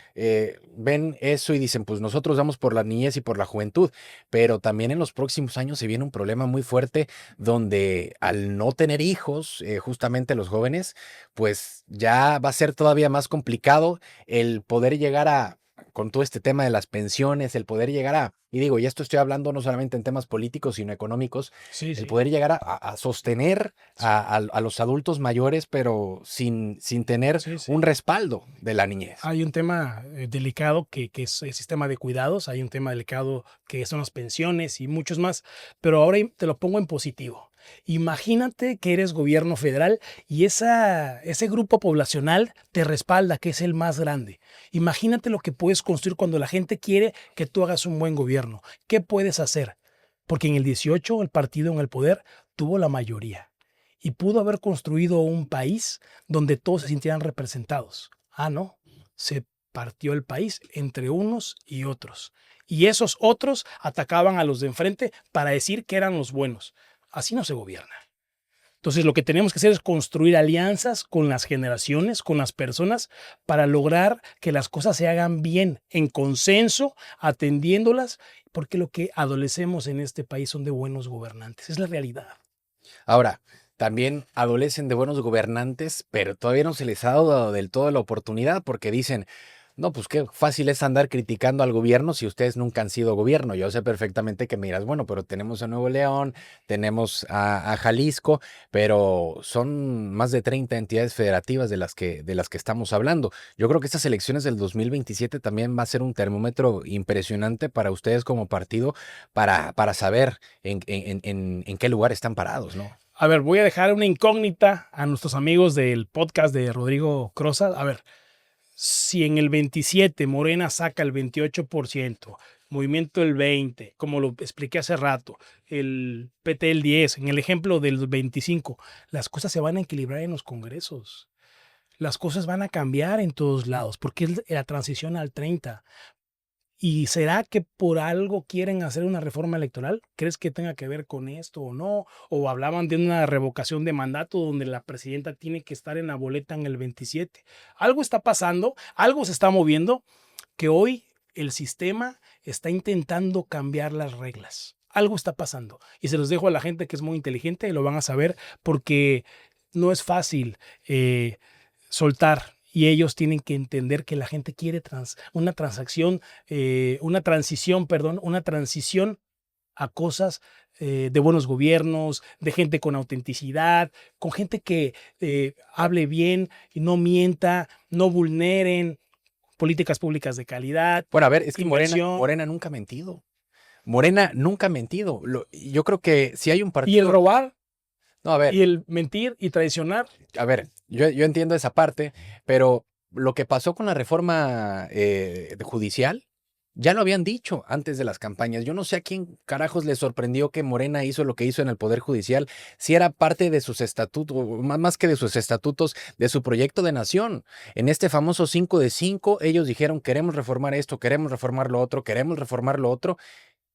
ven eso y dicen, pues nosotros vamos por la niñez y por la juventud, pero también en los próximos años se viene un problema muy fuerte donde al no tener hijos, justamente los jóvenes, pues ya va a ser todavía más complicado el poder llegar a con todo este tema de las pensiones, el poder llegar y digo, y esto estoy hablando no solamente en temas políticos, sino económicos, Sí, el sí. poder llegar a sostener a los adultos mayores, pero sin tener Sí, sí. un respaldo de la niñez. Hay un tema delicado que es el sistema de cuidados, hay un tema delicado que son las pensiones y muchos más, pero ahora te lo pongo en positivo. Imagínate que eres gobierno federal y ese grupo poblacional te respalda, que es el más grande. Imagínate lo que puedes construir cuando la gente quiere que tú hagas un buen gobierno. ¿Qué puedes hacer? Porque en el 18 el partido en el poder tuvo la mayoría y pudo haber construido un país donde todos se sintieran representados. Ah, no, se partió el país entre unos y otros. Y esos otros atacaban a los de enfrente para decir que eran los buenos. Así no se gobierna. Entonces lo que tenemos que hacer es construir alianzas con las generaciones, con las personas, para lograr que las cosas se hagan bien, en consenso, atendiéndolas, porque lo que adolecemos en este país son de buenos gobernantes. Es la realidad. Ahora, también adolecen de buenos gobernantes, pero todavía no se les ha dado del todo la oportunidad porque dicen, no, pues qué fácil es andar criticando al gobierno si ustedes nunca han sido gobierno. Yo sé perfectamente que me dirás, bueno, pero tenemos a Nuevo León, tenemos a Jalisco, pero son más de 30 entidades federativas de las que estamos hablando. Yo creo que estas elecciones del 2027 también va a ser un termómetro impresionante para ustedes como partido para saber en qué lugar están parados, ¿no? A ver, voy a dejar una incógnita a nuestros amigos del podcast de Rodrigo Croza. A ver, si en el 27 Morena saca el 28%, Movimiento el 20%, como lo expliqué hace rato, el PT el 10%, en el ejemplo del 25%, las cosas se van a equilibrar en los congresos. Las cosas van a cambiar en todos lados, porque es la transición al 30%. ¿Y será que por algo quieren hacer una reforma electoral? ¿Crees que tenga que ver con esto o no? ¿O hablaban de una revocación de mandato donde la presidenta tiene que estar en la boleta en el 27? Algo está pasando, algo se está moviendo, que hoy el sistema está intentando cambiar las reglas. Algo está pasando. Y se los dejo a la gente que es muy inteligente y lo van a saber porque no es fácil soltar. Y ellos tienen que entender que la gente quiere una transición a cosas de buenos gobiernos, de gente con autenticidad, con gente que hable bien y no mienta, no vulneren, políticas públicas de calidad, Bueno, a ver, es que inversión. Morena nunca ha mentido. Morena nunca ha mentido. Yo creo que si hay un Y el partido. robar, No, a ver, y el mentir y traicionar. yo entiendo esa parte, pero lo que pasó con la reforma judicial, ya lo habían dicho antes de las campañas. Yo no sé a quién carajos le sorprendió que Morena hizo lo que hizo en el Poder Judicial, si era parte de sus estatutos, más que de sus estatutos, de su proyecto de nación. En este famoso 5 de 5, ellos dijeron, queremos reformar esto, queremos reformar lo otro, queremos reformar lo otro.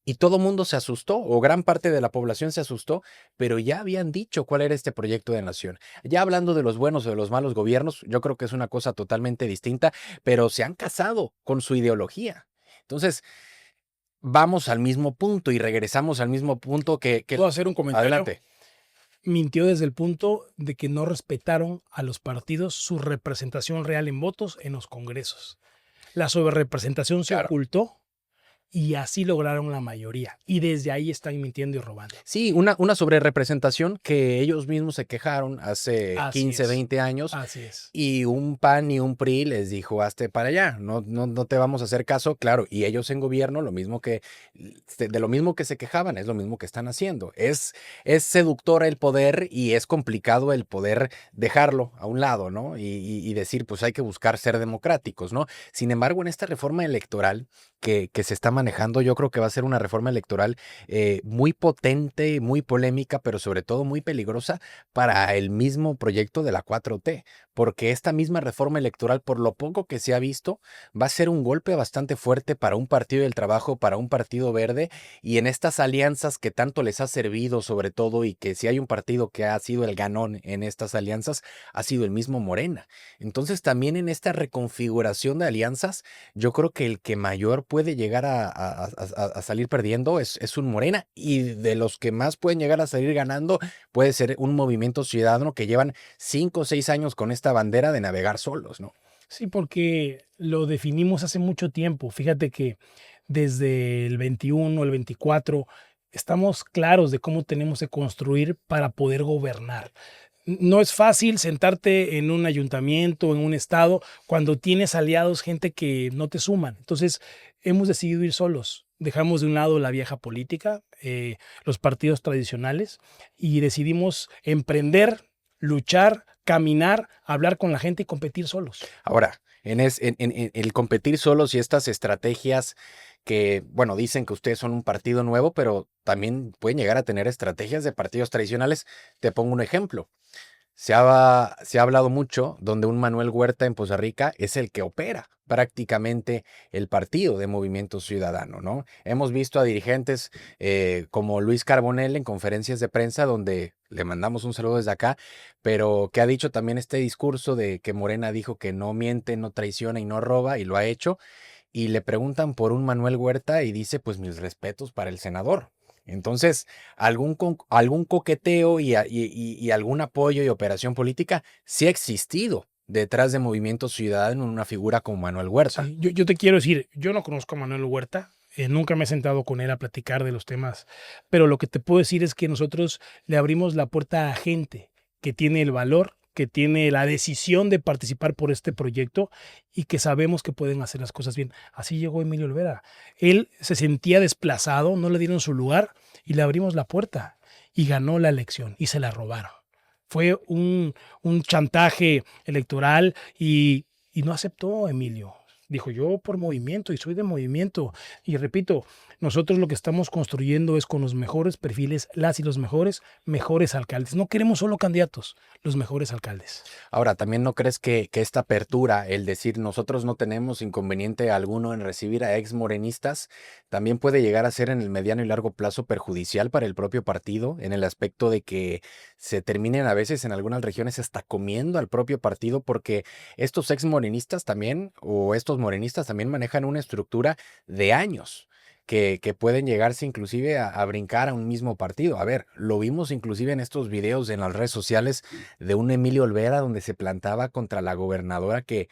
Y todo mundo se asustó, o gran parte de la población se asustó, pero ya habían dicho cuál era este proyecto de nación. Ya hablando de los buenos o de los malos gobiernos, yo creo que es una cosa totalmente distinta, pero se han casado con su ideología. Entonces, vamos al mismo punto y regresamos al mismo punto que... ¿Puedo hacer un comentario? Adelante. Mintió desde el punto de que no respetaron a los partidos su representación real en votos en los congresos. La sobrerepresentación se Claro. ocultó y así lograron la mayoría. Y desde ahí están mintiendo y robando. Sí, una sobrerepresentación que ellos mismos se quejaron hace Así 15, es, 20 años así es. y un PAN y un PRI les dijo, hazte para allá, no te vamos a hacer caso, claro, y ellos en gobierno, lo mismo que, de lo mismo que se quejaban, es lo mismo que están haciendo. Es seductor el poder y es complicado el poder dejarlo a un lado, ¿no? Y decir, pues hay que buscar ser democráticos, ¿no? Sin embargo, en esta reforma electoral que se está manejando, yo creo que va a ser una reforma electoral muy potente, muy polémica, pero sobre todo muy peligrosa para el mismo proyecto de la 4T, porque esta misma reforma electoral, por lo poco que se ha visto, va a ser un golpe bastante fuerte para un partido del trabajo, para un partido verde, y en estas alianzas que tanto les ha servido sobre todo, y que si hay un partido que ha sido el ganón en estas alianzas, ha sido el mismo Morena. Entonces también en esta reconfiguración de alianzas, yo creo que el que mayor puede llegar a salir perdiendo es un Morena, y de los que más pueden llegar a salir ganando puede ser un Movimiento Ciudadano que llevan 5 o 6 años con esta bandera de navegar solos, ¿no? Sí, porque lo definimos hace mucho tiempo. Fíjate que desde el 21, el 24, estamos claros de cómo tenemos que construir para poder gobernar. No es fácil sentarte en un ayuntamiento, en un estado, cuando tienes aliados, gente que no te suman. Entonces, hemos decidido ir solos. Dejamos de un lado la vieja política, los partidos tradicionales, y decidimos emprender, luchar, caminar, hablar con la gente y competir solos. Ahora, en el competir solos y estas estrategias que, bueno, dicen que ustedes son un partido nuevo, pero también pueden llegar a tener estrategias de partidos tradicionales. Te pongo un ejemplo. Se ha hablado mucho donde un Manuel Huerta en Poza Rica es el que opera prácticamente el partido de Movimiento Ciudadano, ¿no? Hemos visto a dirigentes como Luis Carbonell en conferencias de prensa donde le mandamos un saludo desde acá, pero que ha dicho también este discurso de que Morena dijo que no miente, no traiciona y no roba, y lo ha hecho, y le preguntan por un Manuel Huerta y dice, pues mis respetos para el senador. Entonces, algún coqueteo y algún apoyo y operación política sí ha existido detrás de Movimiento Ciudadano en una figura como Manuel Huerta. Sí, yo te quiero decir, yo no conozco a Manuel Huerta, nunca me he sentado con él a platicar de los temas, pero lo que te puedo decir es que nosotros le abrimos la puerta a gente que tiene el valor, que tiene la decisión de participar por este proyecto y que sabemos que pueden hacer las cosas bien. Así llegó Emilio Olvera. Él se sentía desplazado, no le dieron su lugar y le abrimos la puerta y ganó la elección y se la robaron. Fue un chantaje electoral y no aceptó Emilio. Dijo, yo por movimiento y soy de movimiento. Y repito, nosotros lo que estamos construyendo es con los mejores perfiles, las y los mejores alcaldes. No queremos solo candidatos, los mejores alcaldes. Ahora, ¿también no crees que esta apertura, el decir nosotros no tenemos inconveniente alguno en recibir a ex morenistas, también puede llegar a ser en el mediano y largo plazo perjudicial para el propio partido, en el aspecto de que se terminen a veces en algunas regiones hasta comiendo al propio partido, porque estos ex morenistas también, o estos morenistas también manejan una estructura de años? Que pueden llegarse inclusive a brincar a un mismo partido. A ver, lo vimos inclusive en estos videos en las redes sociales de un Emilio Olvera donde se plantaba contra la gobernadora, que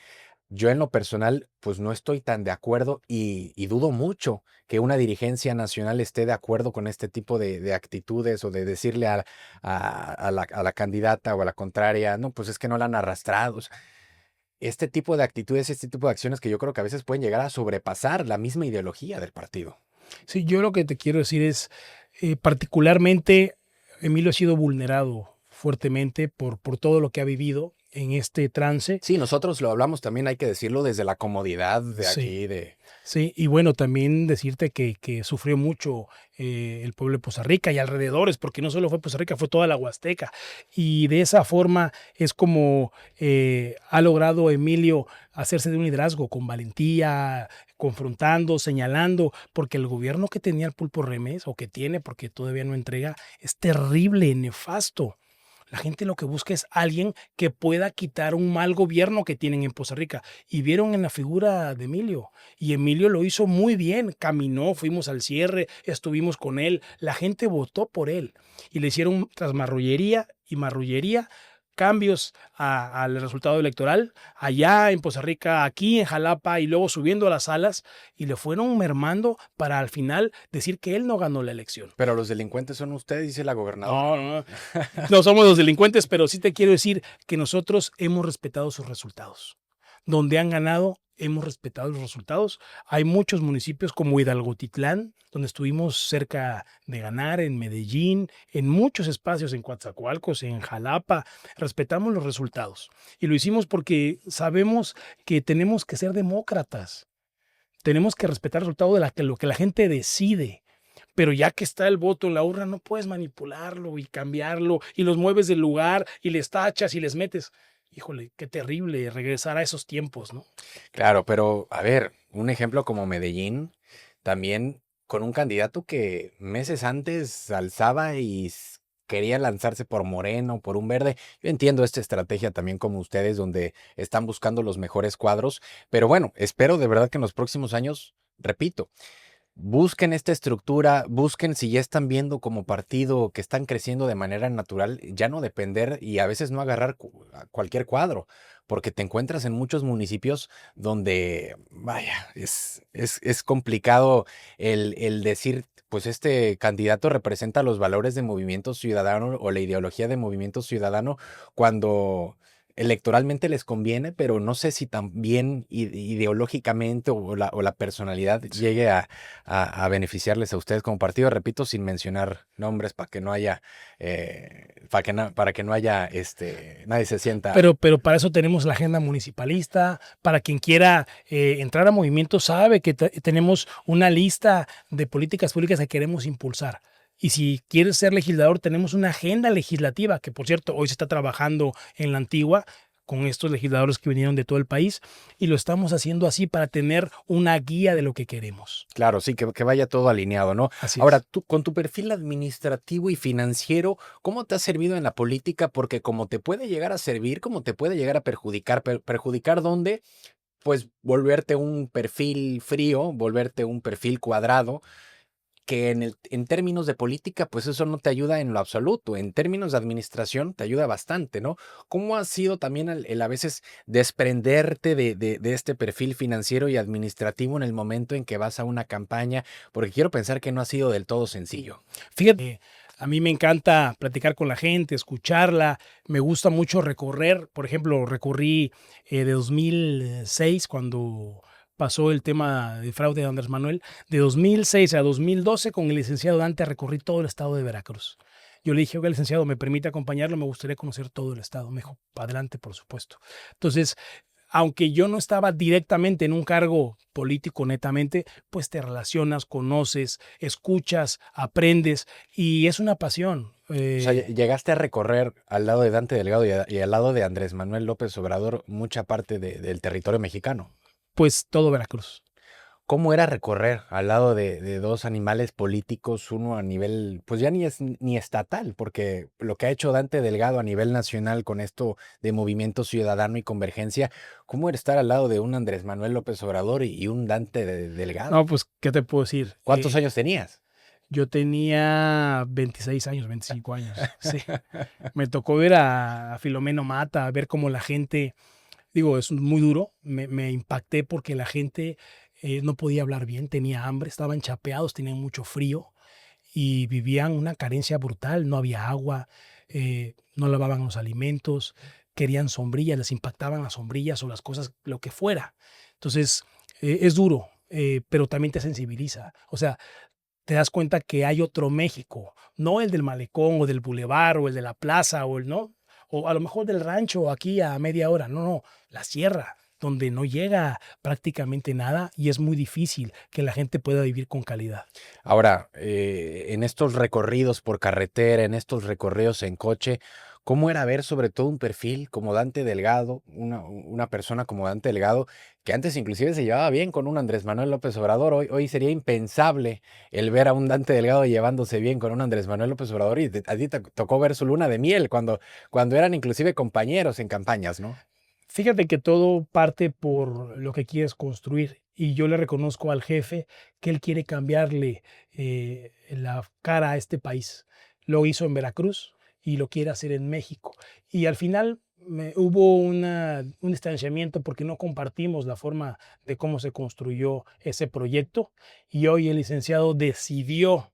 yo en lo personal pues no estoy tan de acuerdo, y dudo mucho que una dirigencia nacional esté de acuerdo con este tipo de actitudes, o de decirle a la candidata o a la contraria, no, pues es que no la han arrastrado. O sea, este tipo de actitudes, este tipo de acciones que yo creo que a veces pueden llegar a sobrepasar la misma ideología del partido. Sí, yo lo que te quiero decir es, particularmente, Emilio ha sido vulnerado fuertemente por todo lo que ha vivido en este trance. Sí, nosotros lo hablamos también, hay que decirlo, desde la comodidad de Sí. aquí, de... Sí, y bueno, también decirte que sufrió mucho el pueblo de Poza Rica y alrededores, porque no solo fue Poza Rica, fue toda la Huasteca. Y de esa forma es como ha logrado Emilio hacerse de un liderazgo con valentía, confrontando, señalando, porque el gobierno que tenía el Pulpo Remes, o que tiene, porque todavía no entrega, es terrible, nefasto. La gente lo que busca es alguien que pueda quitar un mal gobierno que tienen en Poza Rica. Y vieron en la figura de Emilio. Y Emilio lo hizo muy bien. Caminó, fuimos al cierre, estuvimos con él. La gente votó por él. Y le hicieron tras marrullería y marrullería. cambios al resultado electoral, allá en Poza Rica, aquí en Jalapa y luego subiendo a las salas y le fueron mermando para al final decir que él no ganó la elección. Pero los delincuentes son ustedes, dice la gobernadora. No, no somos los delincuentes, pero sí te quiero decir que nosotros hemos respetado sus resultados. Donde han ganado, hemos respetado los resultados. Hay muchos municipios como Hidalgotitlán, donde estuvimos cerca de ganar, en Medellín, en muchos espacios, en Coatzacoalcos, en Jalapa. Respetamos los resultados. Y lo hicimos porque sabemos que tenemos que ser demócratas. Tenemos que respetar el resultado de lo que la gente decide. Pero ya que está el voto en la urna, no puedes manipularlo y cambiarlo y los mueves del lugar y les tachas y les metes. Híjole, qué terrible regresar a esos tiempos, ¿no? Claro, pero a ver, un ejemplo como Medellín, también con un candidato que meses antes alzaba y quería lanzarse por Moreno, por un verde. Yo entiendo esta estrategia también como ustedes, donde están buscando los mejores cuadros, pero bueno, espero de verdad que en los próximos años, repito, busquen esta estructura, busquen si ya están viendo como partido que están creciendo de manera natural, ya no depender y a veces no agarrar a cualquier cuadro, porque te encuentras en muchos municipios donde, vaya, es complicado el decir, pues este candidato representa los valores de Movimiento Ciudadano o la ideología de Movimiento Ciudadano cuando electoralmente les conviene, pero no sé si también ideológicamente o la personalidad llegue a beneficiarles a ustedes como partido, repito, sin mencionar nombres para que no haya, para que no haya, nadie se sienta. Pero para eso tenemos la agenda municipalista. Para quien quiera entrar a Movimiento sabe que tenemos una lista de políticas públicas que queremos impulsar. Y si quieres ser legislador, tenemos una agenda legislativa que, por cierto, hoy se está trabajando en la Antigua con estos legisladores que vinieron de todo el país y lo estamos haciendo así para tener una guía de lo que queremos. Claro, sí, que vaya todo alineado, ¿no? Así Ahora, es. tú, con tu perfil administrativo y financiero, ¿cómo te ha servido en la política? Porque como te puede llegar a servir, como te puede llegar a perjudicar. ¿Perjudicar dónde? Pues volverte un perfil frío, volverte un perfil cuadrado, que en términos de política, pues eso no te ayuda en lo absoluto. En términos de administración, te ayuda bastante, ¿no? ¿Cómo ha sido también el a veces desprenderte de este perfil financiero y administrativo en el momento en que vas a una campaña? Porque quiero pensar que no ha sido del todo sencillo. Fíjate, a mí me encanta platicar con la gente, escucharla. Me gusta mucho recorrer. Por ejemplo, recorrí de 2006 cuando pasó el tema de fraude de Andrés Manuel. De 2006 a 2012 con el licenciado Dante recorrí todo el estado de Veracruz. Yo le dije, oiga, licenciado, ¿me permite acompañarlo? Me gustaría conocer todo el estado. Me dijo, adelante, por supuesto. Entonces, aunque yo no estaba directamente en un cargo político netamente, pues te relacionas, conoces, escuchas, aprendes y es una pasión. O sea, llegaste a recorrer al lado de Dante Delgado y al lado de Andrés Manuel López Obrador mucha parte del territorio mexicano. Pues todo Veracruz. ¿Cómo era recorrer al lado de dos animales políticos, uno a nivel, pues ya ni es ni estatal, porque lo que ha hecho Dante Delgado a nivel nacional con esto de Movimiento Ciudadano y Convergencia, ¿cómo era estar al lado de un Andrés Manuel López Obrador y un Dante Delgado? No, pues, ¿qué te puedo decir? ¿Cuántos años tenías? Yo tenía 26 años, 25 años. Sí. Me tocó ver a Filomeno Mata, ver cómo la gente, digo, es muy duro. Me impacté porque la gente no podía hablar bien, tenía hambre, estaban chapeados, tenían mucho frío y vivían una carencia brutal. No había agua, no lavaban los alimentos, querían sombrillas, les impactaban las sombrillas o las cosas, lo que fuera. Entonces, es duro, pero también te sensibiliza. O sea, te das cuenta que hay otro México, no el del malecón o del bulevar o el de la plaza o el no, o a lo mejor del rancho aquí a media hora, no, la sierra, donde no llega prácticamente nada y es muy difícil que la gente pueda vivir con calidad. Ahora, en estos recorridos por carretera, en estos recorridos en coche, ¿cómo era ver sobre todo un perfil como Dante Delgado, una persona como Dante Delgado, que antes inclusive se llevaba bien con un Andrés Manuel López Obrador? Hoy sería impensable el ver a un Dante Delgado llevándose bien con un Andrés Manuel López Obrador y a ti te tocó ver su luna de miel cuando eran inclusive compañeros en campañas, ¿no? Fíjate que todo parte por lo que quieres construir y yo le reconozco al jefe que él quiere cambiarle la cara a este país. Lo hizo en Veracruz y lo quiere hacer en México. Y al final hubo un distanciamiento porque no compartimos la forma de cómo se construyó ese proyecto y hoy el licenciado decidió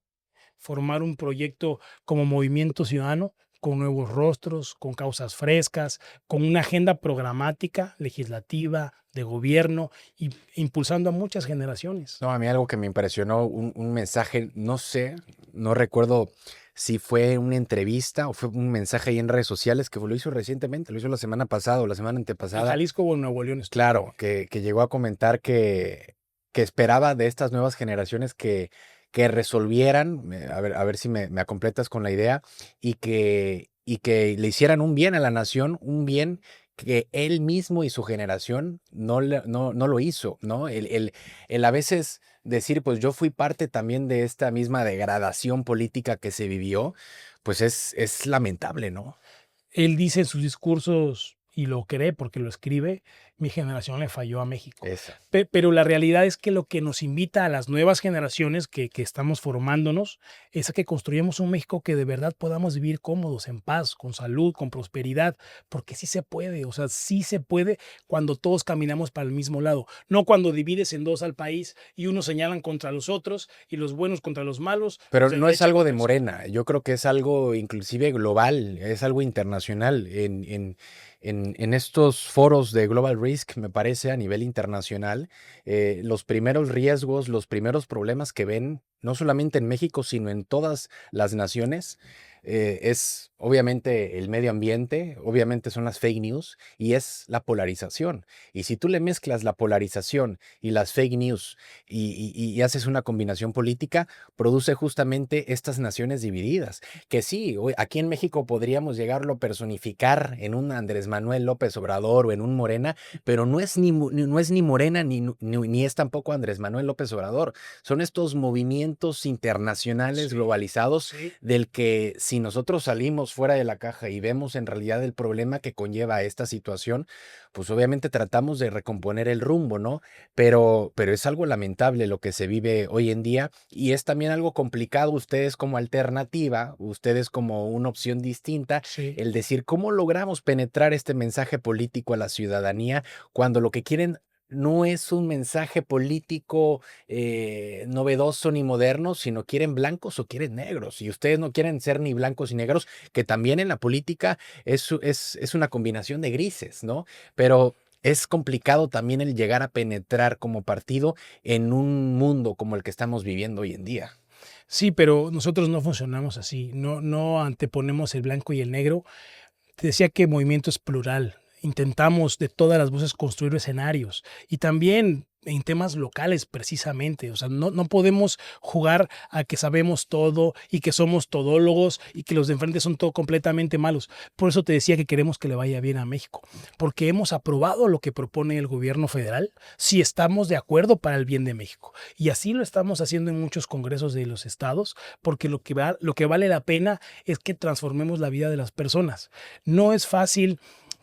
formar un proyecto como Movimiento Ciudadano, con nuevos rostros, con causas frescas, con una agenda programática, legislativa, de gobierno, y impulsando a muchas generaciones. No, a mí algo que me impresionó, un mensaje, no sé, no recuerdo si fue una entrevista o fue un mensaje ahí en redes sociales que lo hizo recientemente, lo hizo la semana pasada o la semana En antepasada. Jalisco o en Nuevo León estuvo Claro, también. que llegó a comentar que esperaba de estas nuevas generaciones que resolvieran, a ver si me completas con la idea, y que le hicieran un bien a la nación, un bien que él mismo y su generación no lo hizo, ¿no? El a veces decir, pues yo fui parte también de esta misma degradación política que se vivió, pues es lamentable, ¿no? Él dice en sus discursos, y lo cree porque lo escribe, mi generación le falló a México. Esa. Pero la realidad es que lo que nos invita a las nuevas generaciones que estamos formándonos es a que construyamos un México que de verdad podamos vivir cómodos, en paz, con salud, con prosperidad, porque sí se puede, o sea, sí se puede cuando todos caminamos para el mismo lado, no cuando divides en dos al país y unos señalan contra los otros y los buenos contra los malos, Pero los de no es derecha algo de contra el centro. Morena, yo creo que es algo inclusive global, es algo internacional. En estos foros de Global Risk, me parece, a nivel internacional, los primeros riesgos, los primeros problemas que ven, no solamente en México, sino en todas las naciones, es obviamente el medio ambiente, obviamente son las fake news y es la polarización. Y si tú le mezclas la polarización y las fake news y haces una combinación política, produce justamente estas naciones divididas, que sí, aquí en México podríamos llegarlo a personificar en un Andrés Manuel López Obrador o en un Morena, pero no es no es ni Morena ni es tampoco Andrés Manuel López Obrador. Son estos movimientos internacionales Sí, globalizados sí. del que si nosotros salimos fuera de la caja y vemos en realidad el problema que conlleva esta situación, pues obviamente tratamos de recomponer el rumbo, ¿no? Pero es algo lamentable lo que se vive hoy en día y es también algo complicado ustedes como alternativa, ustedes como una opción distinta, Sí. el decir cómo logramos penetrar este mensaje político a la ciudadanía cuando lo que quieren no es un mensaje político novedoso ni moderno, sino quieren blancos o quieren negros. Y ustedes no quieren ser ni blancos ni negros, que también en la política es una combinación de grises, ¿no? Pero es complicado también el llegar a penetrar como partido en un mundo como el que estamos viviendo hoy en día. Sí, pero nosotros no funcionamos así, no anteponemos el blanco y el negro. Te decía que movimiento es plural. Intentamos de todas las voces construir escenarios y también en temas locales precisamente. O sea, no podemos jugar a que sabemos todo y que somos todólogos y que los de enfrente son todo completamente malos. Por eso te decía que queremos que le vaya bien a México, porque hemos aprobado lo que propone el gobierno federal si estamos de acuerdo para el bien de México. Y así lo estamos haciendo en muchos congresos de los estados, porque lo que vale la pena es que transformemos la vida de las personas. No es fácil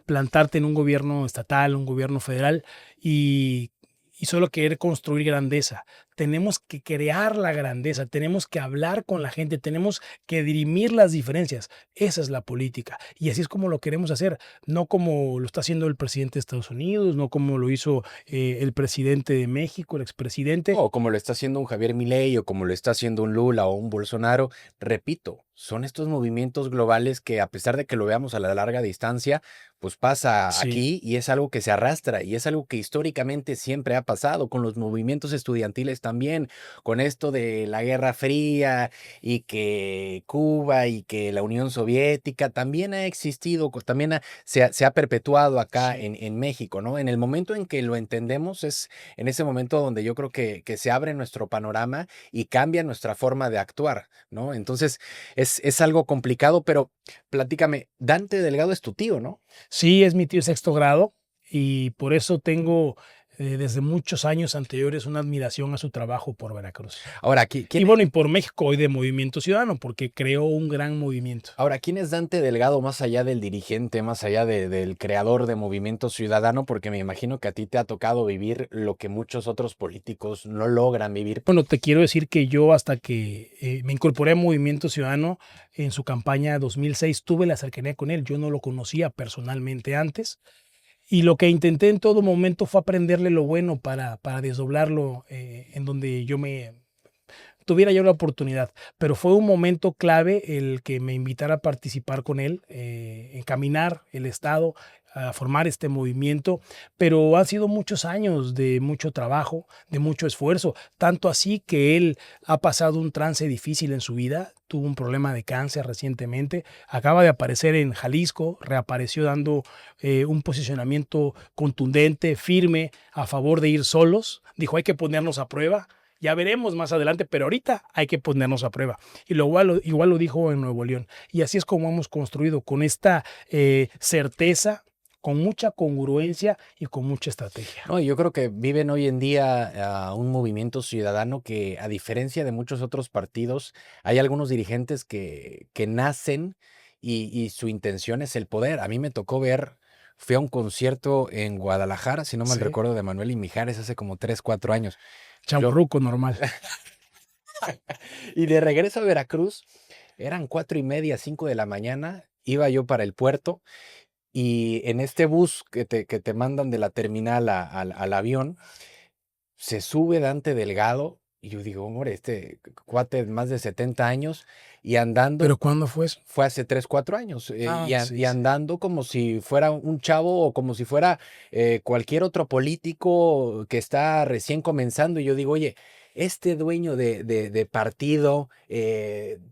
plantarte en un gobierno estatal, un gobierno federal y, y solo querer construir grandeza. Tenemos que crear la grandeza, tenemos que hablar con la gente, tenemos que dirimir las diferencias. Esa es la política y así es como lo queremos hacer, no como lo está haciendo el presidente de Estados Unidos, no como lo hizo el presidente de México, el expresidente. O como lo está haciendo un Javier Milei o como lo está haciendo un Lula o un Bolsonaro, repito, son estos movimientos globales que a pesar de que lo veamos a la larga distancia, pues pasa Sí, aquí y es algo que se arrastra y es algo que históricamente siempre ha pasado con los movimientos estudiantiles también, con esto de la Guerra Fría y que Cuba y que la Unión Soviética también ha existido, también se ha perpetuado acá sí. en México, ¿no? En el momento en que lo entendemos es en ese momento donde yo creo que se abre nuestro panorama y cambia nuestra forma de actuar, ¿no? Entonces es algo complicado, pero platícame, Dante Delgado es tu tío, ¿no? Sí, es mi tío de sexto grado y por eso tengo desde muchos años anteriores una admiración a su trabajo por Veracruz. Ahora, Y bueno, y por México hoy de Movimiento Ciudadano, porque creó un gran movimiento. Ahora, ¿quién es Dante Delgado más allá del dirigente, más allá del creador de Movimiento Ciudadano? Porque me imagino que a ti te ha tocado vivir lo que muchos otros políticos no logran vivir. Bueno, te quiero decir que yo hasta que me incorporé a Movimiento Ciudadano en su campaña 2006 tuve la cercanía con él. Yo no lo conocía personalmente antes. Y lo que intenté en todo momento fue aprenderle lo bueno para desdoblarlo en donde tuviera yo la oportunidad. Pero fue un momento clave el que me invitara a participar con él, encaminar el Estado, a formar este movimiento. Pero han sido muchos años de mucho trabajo, de mucho esfuerzo. Tanto así que él ha pasado un trance difícil en su vida. Tuvo un problema de cáncer recientemente. Acaba de aparecer en Jalisco, reapareció dando un posicionamiento contundente, firme, a favor de ir solos. Dijo, hay que ponernos a prueba. Ya veremos más adelante, pero ahorita hay que ponernos a prueba. Y igual lo dijo en Nuevo León. Y así es como hemos construido, con esta certeza, con mucha congruencia y con mucha estrategia. No, yo creo que viven hoy en día un movimiento ciudadano que, a diferencia de muchos otros partidos, hay algunos dirigentes que nacen y su intención es el poder. A mí me tocó ver, fui a un concierto en Guadalajara, si no mal Sí, recuerdo, de Manuel y Mijares hace como 3, 4 años. Yo, chavorruco normal. y de regreso a Veracruz, eran 4:30, 5 de la mañana, iba yo para el puerto y en este bus que te mandan de la terminal al avión, se sube Dante Delgado y yo digo, hombre, este cuate de más de 70 años y andando, ¿Pero cuándo fue eso? fue hace 3, 4 años, Ah, y sí, sí. andando como si fuera un chavo o como si fuera cualquier otro político que está recién comenzando. Y yo digo, oye, este dueño de partido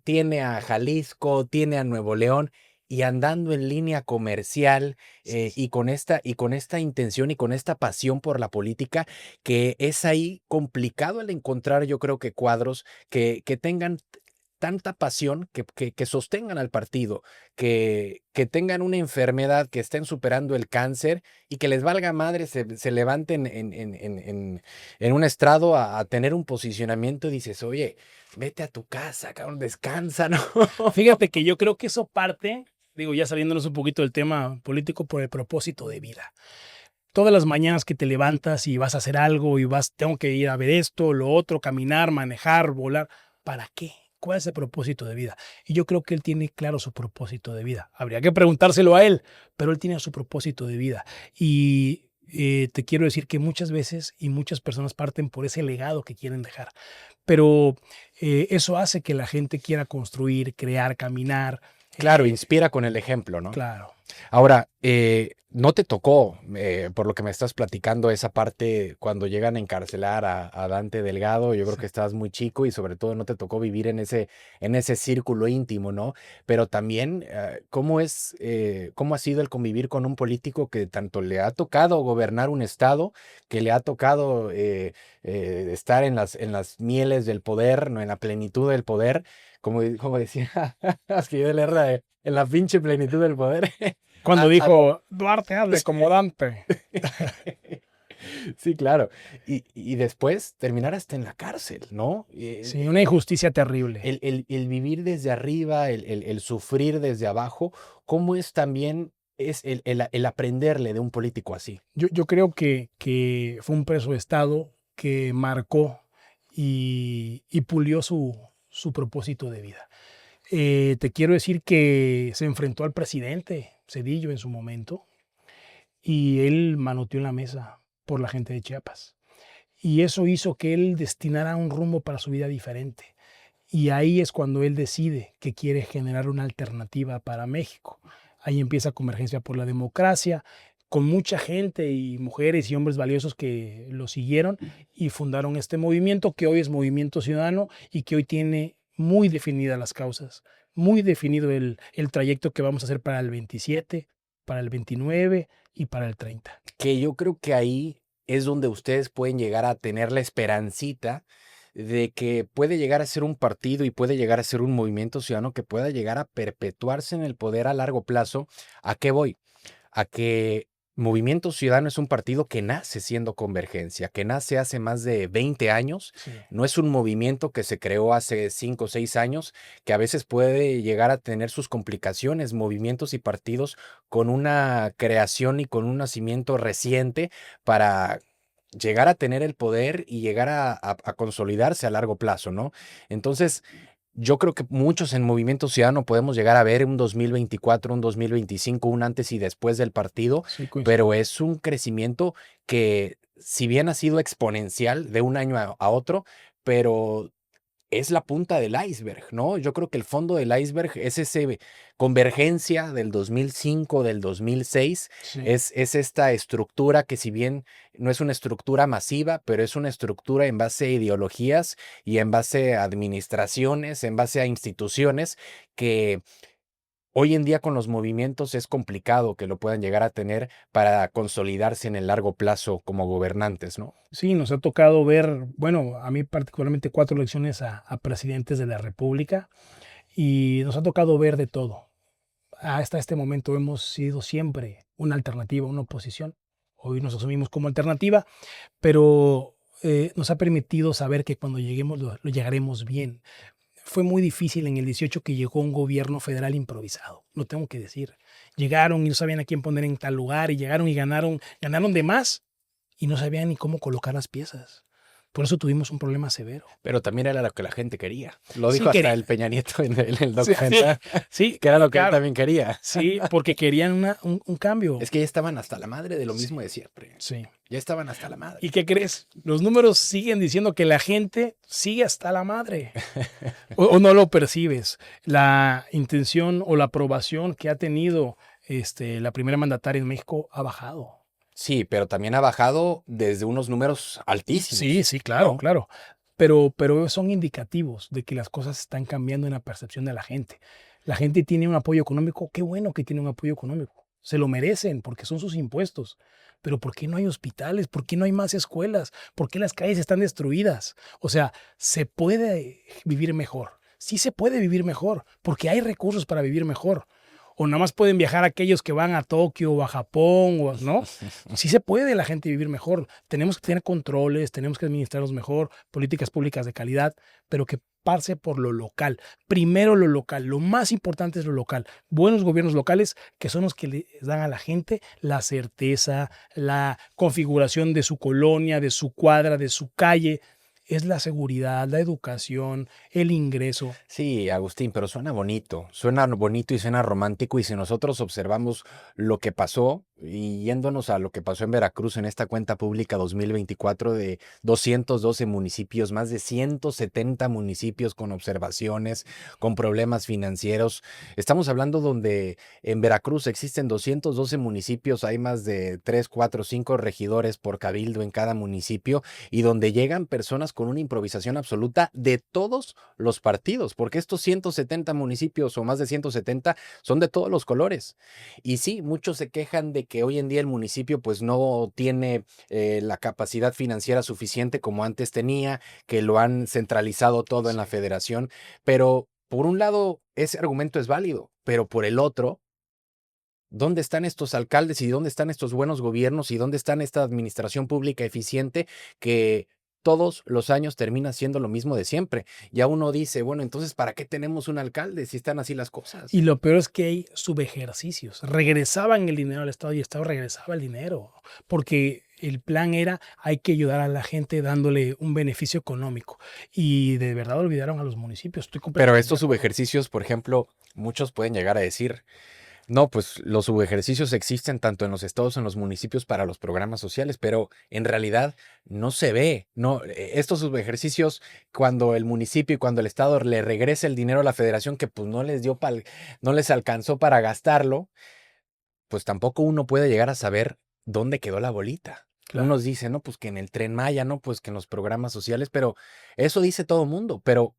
tiene a Jalisco, tiene a Nuevo León. Y andando en línea comercial y con esta intención y con esta pasión por la política, que es ahí complicado el encontrar, yo creo que cuadros que tengan tanta pasión, que sostengan al partido, que tengan una enfermedad, que estén superando el cáncer y que les valga madre, se levanten en un estrado a tener un posicionamiento y dices, oye, vete a tu casa, cabrón, descansa, ¿no? Fíjate que yo creo que eso parte, digo, ya saliéndonos un poquito del tema político, por el propósito de vida. Todas las mañanas que te levantas y vas a hacer algo y tengo que ir a ver esto, lo otro, caminar, manejar, volar. ¿Para qué? ¿Cuál es el propósito de vida? Y yo creo que él tiene claro su propósito de vida. Habría que preguntárselo a él, pero él tiene su propósito de vida. Y te quiero decir que muchas veces y muchas personas parten por ese legado que quieren dejar. Pero eso hace que la gente quiera construir, crear, caminar. Claro, inspira con el ejemplo, ¿no? Claro. Ahora, no te tocó, por lo que me estás platicando, esa parte cuando llegan a encarcelar a Dante Delgado. Yo creo Sí. que estabas muy chico y sobre todo no te tocó vivir en ese círculo íntimo, ¿no? Pero también, ¿cómo ha sido el convivir con un político que tanto le ha tocado gobernar un estado, que le ha tocado estar en las mieles del poder, ¿no? En la plenitud del poder, como decía, es que yo le erra, en la pinche plenitud del poder. Cuando a- a- dijo, Duarte, hazle como Dante. Sí, claro. Y después terminar hasta en la cárcel, ¿no? Sí, una injusticia terrible. El vivir desde arriba, el sufrir desde abajo, ¿cómo es también el aprenderle de un político así? Yo creo que fue un preso de Estado que marcó y pulió su propósito de vida. Te quiero decir que se enfrentó al presidente Cedillo en su momento y él manoteó en la mesa por la gente de Chiapas. Y eso hizo que él destinara un rumbo para su vida diferente. Y ahí es cuando él decide que quiere generar una alternativa para México. Ahí empieza Convergencia por la Democracia, con mucha gente y mujeres y hombres valiosos que lo siguieron y fundaron este movimiento que hoy es Movimiento Ciudadano y que hoy tiene muy definidas las causas, muy definido el trayecto que vamos a hacer para el 27, para el 29 y para el 30. Que yo creo que ahí es donde ustedes pueden llegar a tener la esperancita de que puede llegar a ser un partido y puede llegar a ser un movimiento ciudadano que pueda llegar a perpetuarse en el poder a largo plazo. ¿A qué voy? A que Movimiento Ciudadano es un partido que nace siendo Convergencia, que nace hace más de 20 años. Sí. No es un movimiento que se creó hace 5 o 6 años, que a veces puede llegar a tener sus complicaciones, movimientos y partidos con una creación y con un nacimiento reciente para llegar a tener el poder y llegar a consolidarse a largo plazo, ¿no? Entonces, yo creo que muchos en Movimiento Ciudadano podemos llegar a ver un 2024, un 2025, un antes y después del partido, Sí, coincido. pero es un crecimiento que, si bien ha sido exponencial de un año a otro, pero es la punta del iceberg, ¿no? Yo creo que el fondo del iceberg es ese Convergencia del 2005, del 2006, Sí. es esta estructura que, si bien no es una estructura masiva, pero es una estructura en base a ideologías y en base a administraciones, en base a instituciones que hoy en día con los movimientos es complicado que lo puedan llegar a tener para consolidarse en el largo plazo como gobernantes, ¿no? Sí, nos ha tocado ver, bueno, a mí particularmente 4 elecciones a presidentes de la República y nos ha tocado ver de todo. Hasta este momento hemos sido siempre una alternativa, una oposición. Hoy nos asumimos como alternativa, pero nos ha permitido saber que cuando lleguemos lo llegaremos bien. Fue muy difícil en el 18 que llegó un gobierno federal improvisado, lo tengo que decir. Llegaron y no sabían a quién poner en tal lugar y llegaron y ganaron de más y no sabían ni cómo colocar las piezas. Por eso tuvimos un problema severo. Pero también era lo que la gente quería. Lo Sí, dijo hasta el Peña Nieto en el sí, documental, sí, que era lo que él claro, también quería. sí, porque querían un cambio. Es que ya estaban hasta la madre de lo Sí, mismo de siempre. sí. Ya estaban hasta la ¿Y madre. qué crees? Los números siguen diciendo que la gente sigue hasta la madre. O no lo percibes. La intención o la aprobación que ha tenido la primera mandataria en México ha bajado. Sí, pero también ha bajado desde unos números Sí, altísimos, sí, claro, ¿no? claro. Pero son indicativos de que las cosas están cambiando en la percepción de la gente. La gente tiene un apoyo económico. Qué bueno que tiene un apoyo económico. Se lo merecen porque son sus impuestos. Pero ¿por qué no hay hospitales? ¿Por qué no hay más escuelas? ¿Por qué las calles están destruidas? O sea, se puede vivir mejor. Sí se puede vivir mejor porque hay recursos para vivir mejor. O nada más pueden viajar aquellos que van a Tokio o a Japón, o, ¿no? Sí se puede la gente vivir mejor. Tenemos que tener controles, tenemos que administrarlos mejor, políticas públicas de calidad, pero que pase por lo local. Primero lo local, lo más importante es lo local. Buenos gobiernos locales que son los que les dan a la gente la certeza, la configuración de su colonia, de su cuadra, de su calle. Es la seguridad, la educación, el ingreso. Sí, Agustín, pero suena bonito y suena romántico. Y si nosotros observamos lo que pasó y yéndonos a lo que pasó en Veracruz en esta cuenta pública 2024 de 212 municipios, más de 170 municipios con observaciones, con problemas financieros. Estamos hablando donde en Veracruz existen 212 municipios, hay más de 3, 4, 5 regidores por cabildo en cada municipio y donde llegan personas con una improvisación absoluta de todos los partidos, porque estos 170 municipios o más de 170 son de todos los colores. Y sí, muchos se quejan de que hoy en día el municipio pues no tiene la capacidad financiera suficiente como antes tenía, que lo han centralizado todo en la Sí. federación, pero por un lado ese argumento es válido, pero por el otro, ¿dónde están estos alcaldes y dónde están estos buenos gobiernos y dónde están esta administración pública eficiente que todos los años termina siendo lo mismo de siempre? Ya uno dice, bueno, entonces, ¿para qué tenemos un alcalde si están así las Y cosas? lo peor es que hay subejercicios. Regresaban el dinero al Estado y el Estado regresaba el dinero, porque el plan era hay que ayudar a la gente dándole un beneficio económico. Y de verdad olvidaron a los municipios. Estoy Pero completamente de estos acuerdo. subejercicios, por ejemplo, muchos pueden llegar a decir, no, pues los subejercicios existen tanto en los estados, en los municipios para los programas sociales, pero en realidad no se ve, no, estos subejercicios cuando el municipio y cuando el estado le regresa el dinero a la federación que pues no les dio no les alcanzó para gastarlo, pues tampoco uno puede llegar a saber dónde quedó la bolita. Claro. Unos dicen, no, pues que en el Tren Maya, no, pues que en los programas sociales, pero eso dice todo mundo, pero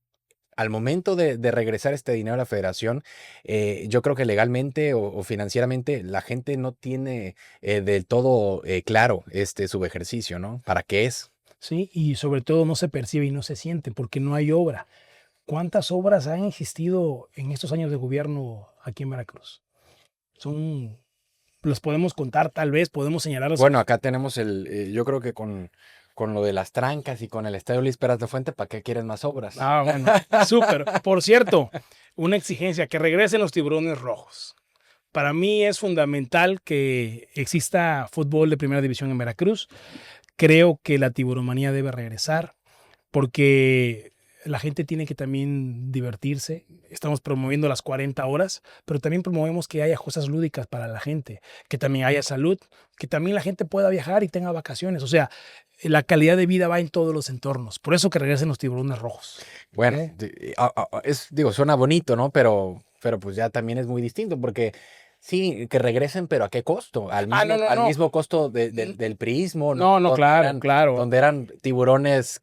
al momento de regresar este dinero a la federación, yo creo que legalmente o financieramente la gente no tiene del todo claro este subejercicio, ¿no? ¿Para qué es? Sí, y sobre todo no se percibe y no se siente porque no hay obra. ¿Cuántas obras han existido en estos años de gobierno aquí en Veracruz? Son los podemos contar, tal vez podemos señalarlos. Bueno, acá tenemos yo creo que con lo de las trancas y con el Estadio Luis Peras de Fuente, ¿para qué quieres más obras? Ah, bueno, súper. Por cierto, una exigencia, que regresen los tiburones rojos. Para mí es fundamental que exista fútbol de primera división en Veracruz. Creo que la tiburomanía debe regresar porque la gente tiene que también divertirse. Estamos promoviendo las 40 horas, pero también promovemos que haya cosas lúdicas para la gente, que también haya salud, que también la gente pueda viajar y tenga vacaciones. O sea, la calidad de vida va en todos los entornos. Por eso que regresen los tiburones rojos. Bueno, ¿Eh? digo, suena bonito, ¿no? Pero pues ya también es muy distinto porque sí, que regresen, pero ¿a qué costo? Ah, no, no, Al no. mismo costo del priismo, ¿no? No, no, claro, claro. Donde eran tiburones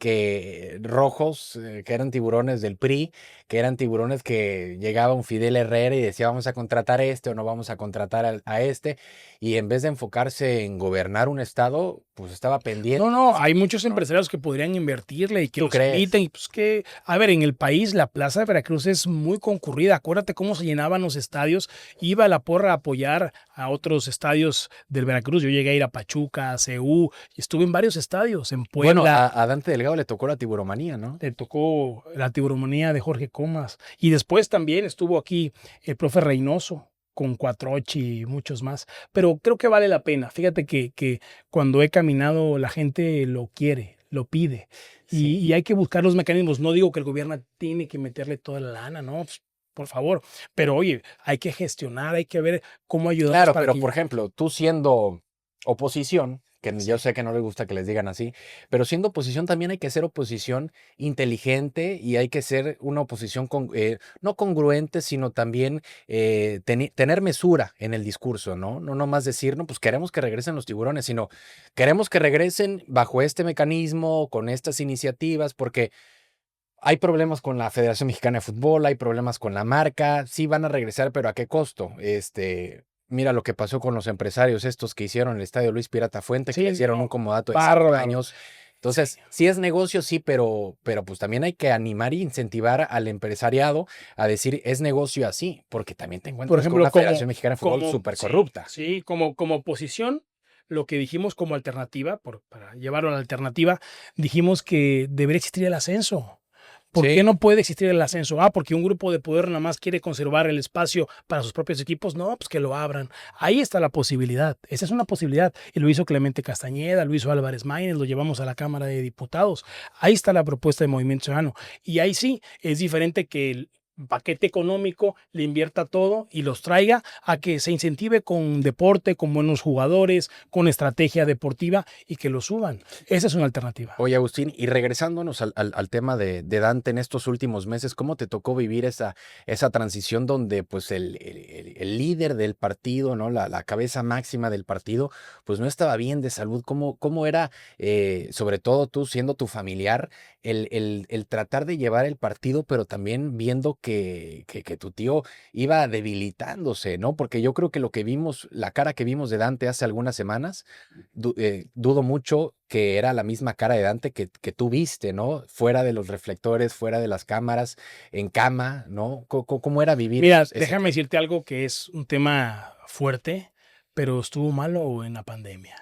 rojos, que eran tiburones del PRI, que eran tiburones que llegaba un Fidel Herrera y decía vamos a contratar o no vamos a contratar a este, y en vez de enfocarse en gobernar un estado, pues estaba pendiente. No, no, hay muchos empresarios que podrían invertirle y que ¿Tú los crees? inviten. Y pues que, a ver, en el país la Plaza de Veracruz es muy concurrida. Acuérdate cómo se llenaban los estadios. Iba la porra a apoyar a otros estadios del Veracruz. Yo llegué a ir a Pachuca, a CU, y estuve en varios estadios. En Bueno, Puebla a Dante Delgado le tocó la tiburomanía, ¿no? le tocó la tiburomanía de Jorge Comas. Y después también estuvo aquí el profe Reynoso con Cuatrochi y muchos más. Pero creo que vale la pena. Fíjate que cuando he caminado la gente lo quiere, lo pide. Sí. Y hay que buscar los mecanismos. No digo que el gobierno tiene que meterle toda la lana, no, pues, por favor. Pero oye, hay que gestionar, hay que ver cómo ayudarnos Claro, para pero que... por ejemplo, tú siendo oposición, que yo Sí. sé que no les gusta que les digan así, pero siendo oposición también hay que ser oposición inteligente y hay que ser una oposición no congruente, sino también tener mesura en el discurso, ¿no? No nomás decir, no, pues queremos que regresen los tiburones, sino queremos que regresen bajo este mecanismo, con estas iniciativas, porque hay problemas con la Federación Mexicana de Fútbol, hay problemas con la marca, sí van a regresar, pero ¿a qué costo? Mira lo que pasó con los empresarios estos que hicieron el Estadio Luis Pirata Fuente, que le Sí, hicieron un no, comodato de 5 bárbaro. años. Sí. Entonces, sí es negocio, sí, pero pues también hay que animar e incentivar al empresariado a decir, es negocio así, porque también te Por encuentras con ejemplo, una Federación Mexicana de Fútbol súper sí, corrupta. sí, como oposición, lo que dijimos como alternativa, para llevarlo a la alternativa, dijimos que debería existir el ascenso. ¿Por qué Sí. no puede existir el ascenso? Ah, porque un grupo de poder nada más quiere conservar el espacio para sus propios equipos. No, pues que lo abran. Ahí está la posibilidad. Esa es una posibilidad. Y lo hizo Clemente Castañeda, lo hizo Álvarez Maínez, lo llevamos a la Cámara de Diputados. Ahí está la propuesta de Movimiento Ciudadano. Y ahí sí, es diferente que el paquete económico le invierta todo y los traiga a que se incentive con deporte, con buenos jugadores, con estrategia deportiva y que lo suban. Esa es una alternativa. Oye, Agustín, y regresándonos al tema de Dante en estos últimos meses, ¿cómo te tocó vivir esa transición donde pues el líder del partido, ¿no? La cabeza máxima del partido, pues no estaba bien de salud? ¿Cómo era, sobre todo tú siendo tu familiar, el tratar de llevar el partido, pero también viendo que tu tío iba debilitándose, ¿no? Porque yo creo que lo que vimos, la cara que vimos de Dante hace algunas semanas, dudo mucho que era la misma cara de Dante que tú viste, ¿no? Fuera de los reflectores, fuera de las cámaras, en cama, ¿no? ¿Cómo era vivir Mira, ese déjame tiempo? decirte algo que es un tema fuerte, pero estuvo malo en la pandemia.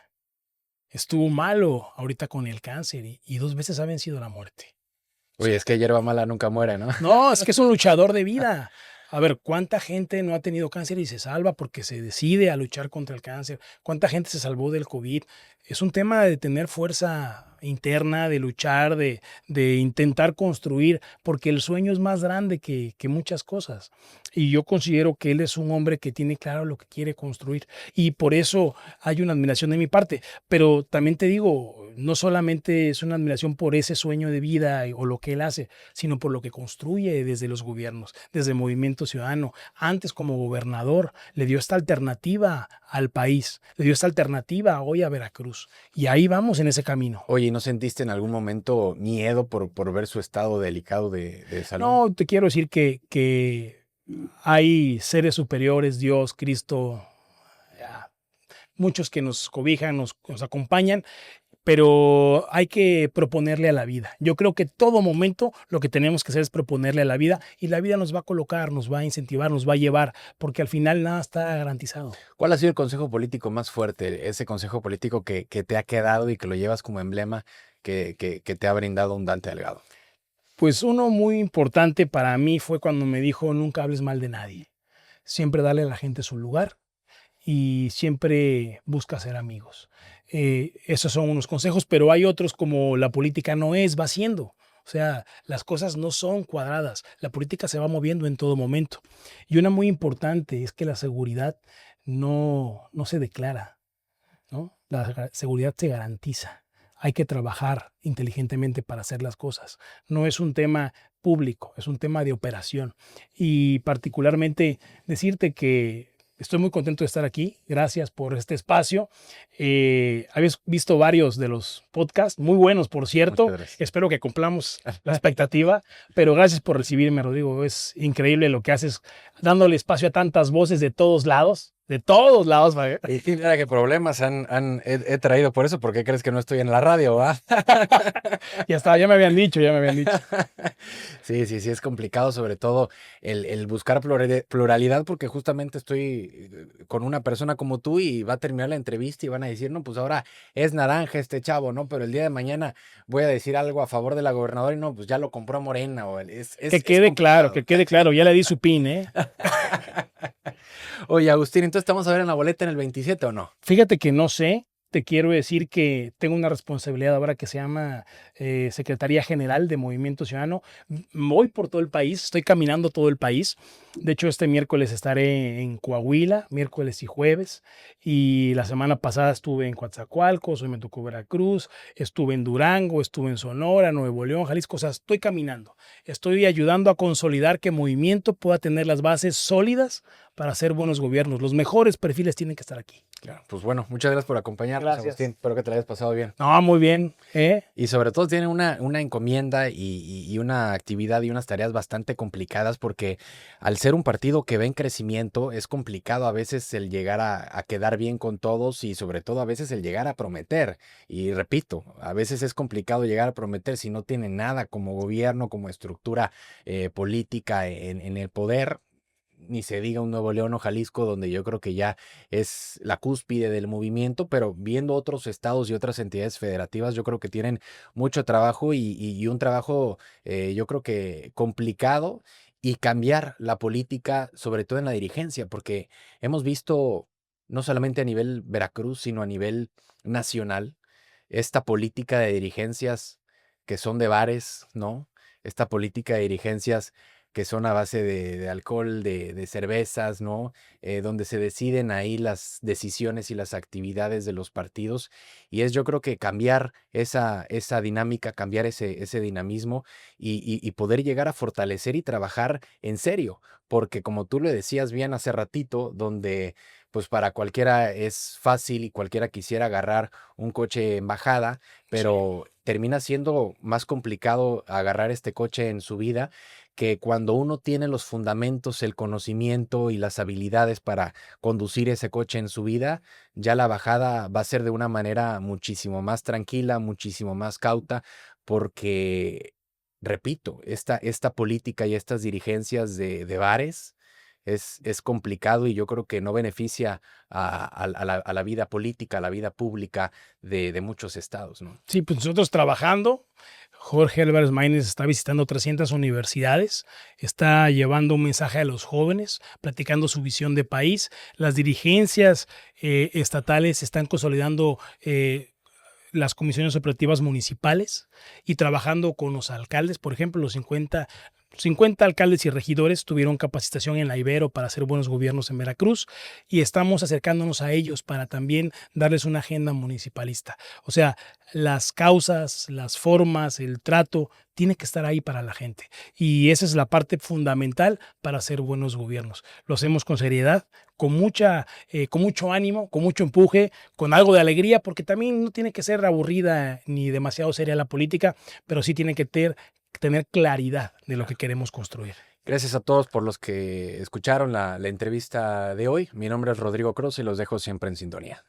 Estuvo malo ahorita con el cáncer y 2 veces ha vencido la muerte. O Oye, sea, es que hierba mala nunca muere, ¿no? no, es que es un luchador de vida. A ver, ¿cuánta gente no ha tenido cáncer y se salva porque se decide a luchar contra el cáncer? ¿Cuánta gente se salvó del COVID? Es un tema de tener fuerza interna, de luchar, de intentar construir, porque el sueño es más grande que muchas cosas. Y yo considero que él es un hombre que tiene claro lo que quiere construir. Y por eso hay una admiración de mi parte. Pero también te digo, no solamente es una admiración por ese sueño de vida o lo que él hace, sino por lo que construye desde los gobiernos, desde el Movimiento Ciudadano. Antes como gobernador le dio esta alternativa al país, le dio esta alternativa hoy a Veracruz. Y ahí vamos en ese camino. Oye, ¿y no sentiste en algún momento miedo por ver su estado delicado de salud? No, te quiero decir que hay seres superiores, Dios, Cristo, muchos que nos cobijan, nos acompañan, pero hay que proponerle a la vida. Yo creo que todo momento lo que tenemos que hacer es proponerle a la vida y la vida nos va a colocar, nos va a incentivar, nos va a llevar, porque al final nada está garantizado. ¿Cuál ha sido el consejo político más fuerte? Ese consejo político que te ha quedado y que lo llevas como emblema que te ha brindado un Dante Delgado. Pues uno muy importante para mí fue cuando me dijo: nunca hables mal de nadie, siempre darle a la gente su lugar y siempre busca ser amigos. Esos son unos consejos, pero hay otros como la política no es, va siendo. O sea, las cosas no son cuadradas, la política se va moviendo en todo momento. Y una muy importante es que la seguridad no se declara, ¿no? La seguridad se garantiza. Hay que trabajar inteligentemente para hacer las cosas. No es un tema público, es un tema de operación. Y particularmente decirte que estoy muy contento de estar aquí. Gracias por este espacio. Habéis visto varios de los podcasts, muy buenos, por cierto. Muchas gracias. Espero que cumplamos la expectativa, pero gracias por recibirme, Rodrigo. Es increíble lo que haces, dándole espacio a tantas voces de todos lados. De todos lados. Y mira qué problemas he traído por eso. ¿Por qué crees que no estoy en la radio? ¿Va? Ya está, ya me habían dicho, ya me habían dicho. Sí, es complicado, sobre todo el buscar pluralidad, porque justamente estoy con una persona como tú y va a terminar la entrevista y van a decir, no, pues ahora es naranja este chavo, ¿no? Pero el día de mañana voy a decir algo a favor de la gobernadora y no, pues ya lo compró Morena. Que quede claro, ya le di su pin, ¿eh? Oye, Agustín, entonces ¿estamos a ver en la boleta en el 27 o no? Fíjate que no sé. Te quiero decir que tengo una responsabilidad ahora que se llama Secretaría General de Movimiento Ciudadano. Voy por todo el país, estoy caminando todo el país. De hecho, este miércoles estaré en Coahuila, miércoles y jueves. Y la semana pasada estuve en Coatzacoalcos, hoy me tocó Veracruz, estuve en Durango, estuve en Sonora, Nuevo León, Jalisco. O sea, estoy caminando. Estoy ayudando a consolidar que Movimiento pueda tener las bases sólidas para hacer buenos gobiernos. Los mejores perfiles tienen que estar aquí. Claro. Pues bueno, muchas gracias por acompañarnos, Gracias. Agustín. Espero que te la hayas pasado bien. No, muy bien. Y sobre todo tiene una encomienda y una actividad y unas tareas bastante complicadas, porque al ser un partido que va en crecimiento es complicado a veces el llegar a quedar bien con todos y sobre todo a veces el llegar a prometer. Y repito, a veces es complicado llegar a prometer si no tiene nada como gobierno, como estructura política en el poder. Ni se diga un Nuevo León o Jalisco, donde yo creo que ya es la cúspide del movimiento, pero viendo otros estados y otras entidades federativas, yo creo que tienen mucho trabajo y un trabajo, yo creo que complicado, y cambiar la política, sobre todo en la dirigencia, porque hemos visto no solamente a nivel Veracruz, sino a nivel nacional, esta política de dirigencias que son de bares, ¿no? Esta política de dirigencias que son a base de alcohol, de cervezas, ¿no? Donde se deciden ahí las decisiones y las actividades de los partidos. Y es yo creo que cambiar esa dinámica, cambiar ese dinamismo y poder llegar a fortalecer y trabajar en serio. Porque como tú lo decías bien hace ratito, donde pues para cualquiera es fácil y cualquiera quisiera agarrar un coche en bajada, pero termina siendo más complicado agarrar este coche en subida, que cuando uno tiene los fundamentos, el conocimiento y las habilidades para conducir ese coche en su vida, ya la bajada va a ser de una manera muchísimo más tranquila, muchísimo más cauta, porque, repito, esta política y estas dirigencias de bares es complicado y yo creo que no beneficia a la vida política, a la vida pública de muchos estados, ¿no? Sí, pues nosotros trabajando. Jorge Álvarez Maínez está visitando 300 universidades, está llevando un mensaje a los jóvenes, platicando su visión de país. Las dirigencias estatales están consolidando las comisiones operativas municipales y trabajando con los alcaldes. Por ejemplo, los 50 alcaldes y regidores tuvieron capacitación en la Ibero para hacer buenos gobiernos en Veracruz, y estamos acercándonos a ellos para también darles una agenda municipalista. O sea, las causas, las formas, el trato tiene que estar ahí para la gente, y esa es la parte fundamental para hacer buenos gobiernos. Lo hacemos con seriedad, con mucho ánimo, con mucho empuje, con algo de alegría, porque también no tiene que ser aburrida ni demasiado seria la política, pero sí tiene que tener claridad de lo que queremos construir. Gracias a todos por los que escucharon la entrevista de hoy. Mi nombre es Rodrigo Cruz y los dejo siempre en sintonía.